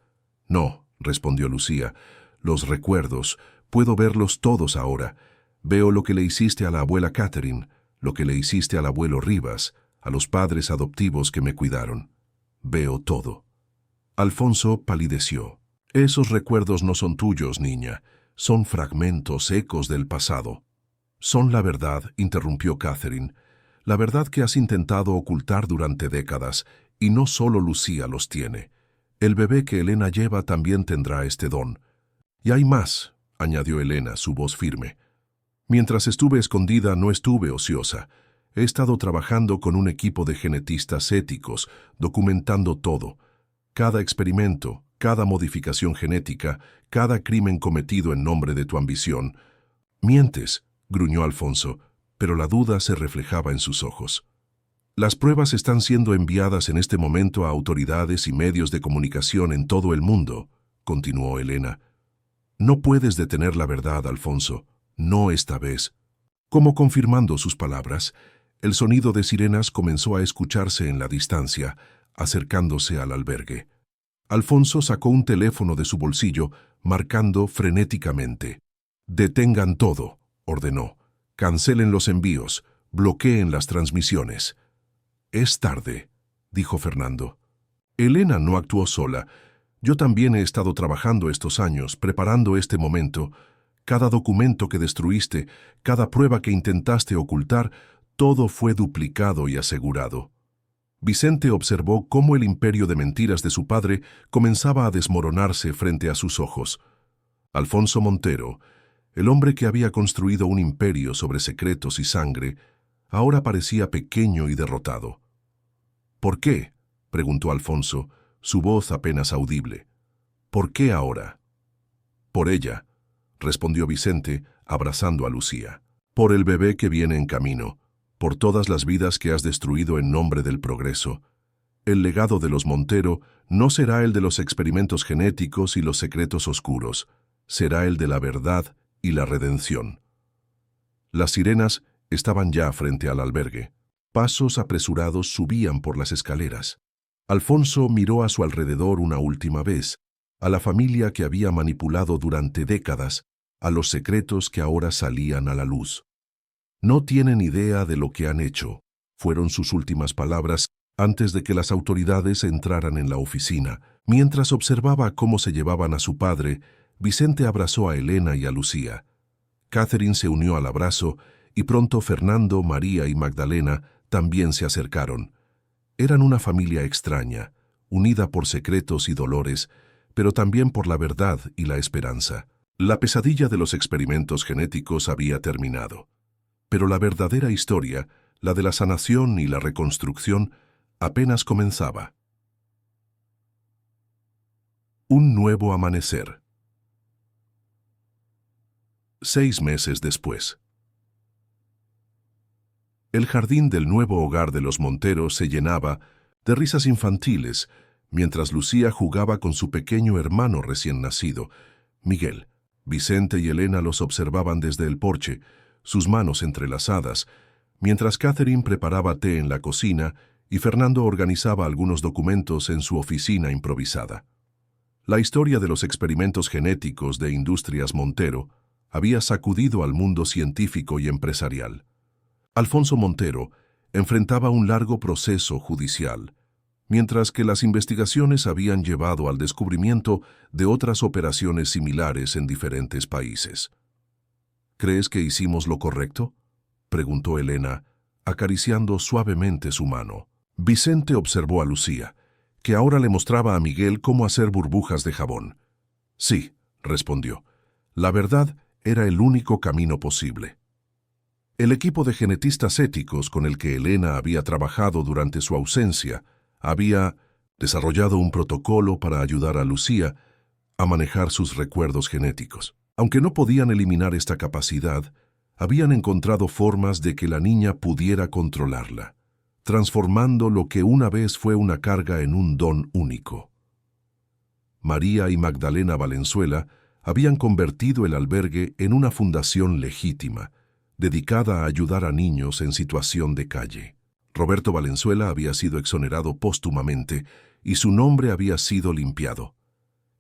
No, respondió Lucía, los recuerdos, puedo verlos todos ahora. Veo lo que le hiciste a la abuela Catherine, lo que le hiciste al abuelo Rivas, a los padres adoptivos que me cuidaron. Veo todo. Alfonso palideció. Esos recuerdos no son tuyos, niña. Son fragmentos, ecos del pasado. Son la verdad, interrumpió Catherine. La verdad que has intentado ocultar durante décadas, y no solo Lucía los tiene. El bebé que Elena lleva también tendrá este don. Y hay más, añadió Elena, su voz firme. Mientras estuve escondida no estuve ociosa. He estado trabajando con un equipo de genetistas éticos, documentando todo. Cada experimento, cada modificación genética, cada crimen cometido en nombre de tu ambición. Mientes, gruñó Alfonso, pero la duda se reflejaba en sus ojos. Las pruebas están siendo enviadas en este momento a autoridades y medios de comunicación en todo el mundo, continuó Elena. No puedes detener la verdad, Alfonso, no esta vez. Como confirmando sus palabras, el sonido de sirenas comenzó a escucharse en la distancia, acercándose al albergue. Alfonso sacó un teléfono de su bolsillo, marcando frenéticamente. «Detengan todo», ordenó. «Cancelen los envíos, bloqueen las transmisiones». «Es tarde», dijo Fernando. Elena no actuó sola. Yo también he estado trabajando estos años, preparando este momento. Cada documento que destruiste, cada prueba que intentaste ocultar, todo fue duplicado y asegurado. Vicente observó cómo el imperio de mentiras de su padre comenzaba a desmoronarse frente a sus ojos. Alfonso Montero, el hombre que había construido un imperio sobre secretos y sangre, ahora parecía pequeño y derrotado. «¿Por qué?», preguntó Alfonso, su voz apenas audible. «¿Por qué ahora?». «Por ella», respondió Vicente, abrazando a Lucía. «Por el bebé que viene en camino, por todas las vidas que has destruido en nombre del progreso. El legado de los Montero no será el de los experimentos genéticos y los secretos oscuros, será el de la verdad y la redención». Las sirenas estaban ya frente al albergue. Pasos apresurados subían por las escaleras. Alfonso miró a su alrededor una última vez, a la familia que había manipulado durante décadas, a los secretos que ahora salían a la luz. «No tienen idea de lo que han hecho», fueron sus últimas palabras antes de que las autoridades entraran en la oficina. Mientras observaba cómo se llevaban a su padre, Vicente abrazó a Elena y a Lucía. Catherine se unió al abrazo y pronto Fernando, María y Magdalena también se acercaron. Eran una familia extraña, unida por secretos y dolores, pero también por la verdad y la esperanza. La pesadilla de los experimentos genéticos había terminado. Pero la verdadera historia, la de la sanación y la reconstrucción, apenas comenzaba. Un nuevo amanecer. 6 meses después. El jardín del nuevo hogar de los Monteros se llenaba de risas infantiles, mientras Lucía jugaba con su pequeño hermano recién nacido, Miguel. Vicente y Elena los observaban desde el porche, sus manos entrelazadas, mientras Catherine preparaba té en la cocina y Fernando organizaba algunos documentos en su oficina improvisada. La historia de los experimentos genéticos de Industrias Montero había sacudido al mundo científico y empresarial. Alfonso Montero enfrentaba un largo proceso judicial. mientras que las investigaciones habían llevado al descubrimiento de otras operaciones similares en diferentes países. ¿Crees que hicimos lo correcto?, preguntó Elena, acariciando suavemente su mano. Vicente observó a Lucía, que ahora le mostraba a Miguel cómo hacer burbujas de jabón. Sí, respondió. La verdad era el único camino posible. El equipo de genetistas éticos con el que Elena había trabajado durante su ausencia había desarrollado un protocolo para ayudar a Lucía a manejar sus recuerdos genéticos. Aunque no podían eliminar esta capacidad, habían encontrado formas de que la niña pudiera controlarla, transformando lo que una vez fue una carga en un don único. María y Magdalena Valenzuela habían convertido el albergue en una fundación legítima, dedicada a ayudar a niños en situación de calle. Roberto Valenzuela había sido exonerado póstumamente y su nombre había sido limpiado.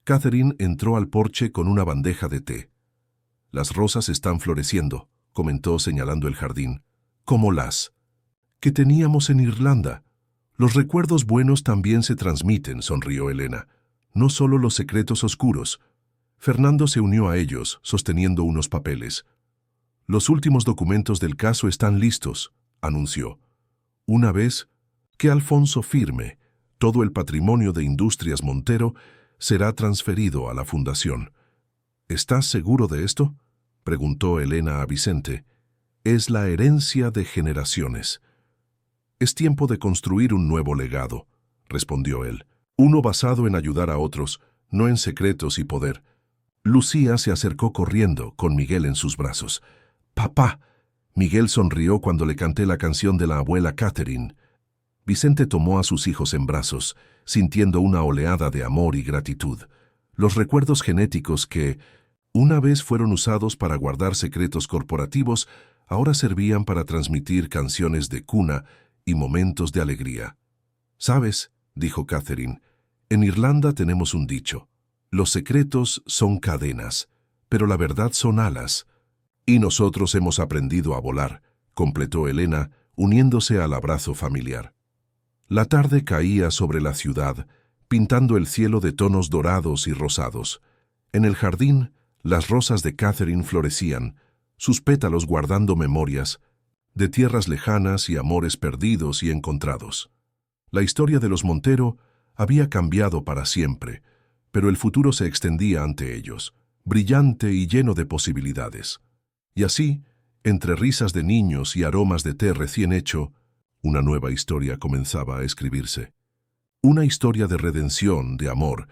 Catherine entró al porche con una bandeja de té. «Las rosas están floreciendo», comentó señalando el jardín. «Como las que teníamos en Irlanda. Los recuerdos buenos también se transmiten», sonrió Elena. «No solo los secretos oscuros». Fernando se unió a ellos, sosteniendo unos papeles. «Los últimos documentos del caso están listos», anunció. «Una vez que Alfonso firme, todo el patrimonio de Industrias Montero será transferido a la fundación». «¿Estás seguro de esto?», preguntó Elena a Vicente. «Es la herencia de generaciones». «Es tiempo de construir un nuevo legado», respondió él. «Uno basado en ayudar a otros, no en secretos y poder». Lucía se acercó corriendo, con Miguel en sus brazos. «¡Papá!». Miguel sonrió cuando le canté la canción de la abuela Catherine. Vicente tomó a sus hijos en brazos, sintiendo una oleada de amor y gratitud. Los recuerdos genéticos que, una vez fueron usados para guardar secretos corporativos, ahora servían para transmitir canciones de cuna y momentos de alegría. «¿Sabes?», dijo Catherine, «en Irlanda tenemos un dicho. Los secretos son cadenas, pero la verdad son alas. Y nosotros hemos aprendido a volar», completó Elena, uniéndose al abrazo familiar. La tarde caía sobre la ciudad, pintando el cielo de tonos dorados y rosados. En el jardín, las rosas de Catherine florecían, sus pétalos guardando memorias de tierras lejanas y amores perdidos y encontrados. La historia de los Montero había cambiado para siempre, pero el futuro se extendía ante ellos, brillante y lleno de posibilidades. Y así, entre risas de niños y aromas de té recién hecho, una nueva historia comenzaba a escribirse. Una historia de redención, de amor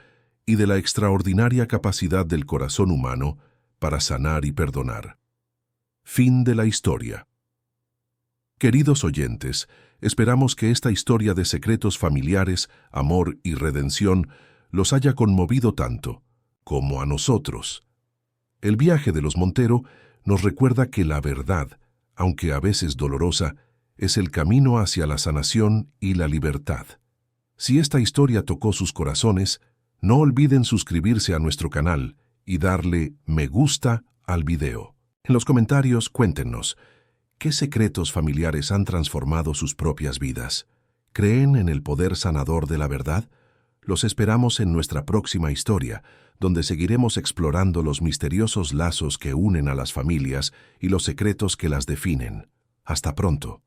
y de la extraordinaria capacidad del corazón humano para sanar y perdonar. Fin de la historia. Queridos oyentes, esperamos que esta historia de secretos familiares, amor y redención los haya conmovido tanto como a nosotros. El viaje de los Montero nos recuerda que la verdad, aunque a veces dolorosa, es el camino hacia la sanación y la libertad. Si esta historia tocó sus corazones, no olviden suscribirse a nuestro canal y darle me gusta al video. En los comentarios cuéntenos, ¿qué secretos familiares han transformado sus propias vidas? ¿Creen en el poder sanador de la verdad? Los esperamos en nuestra próxima historia, donde seguiremos explorando los misteriosos lazos que unen a las familias y los secretos que las definen. Hasta pronto.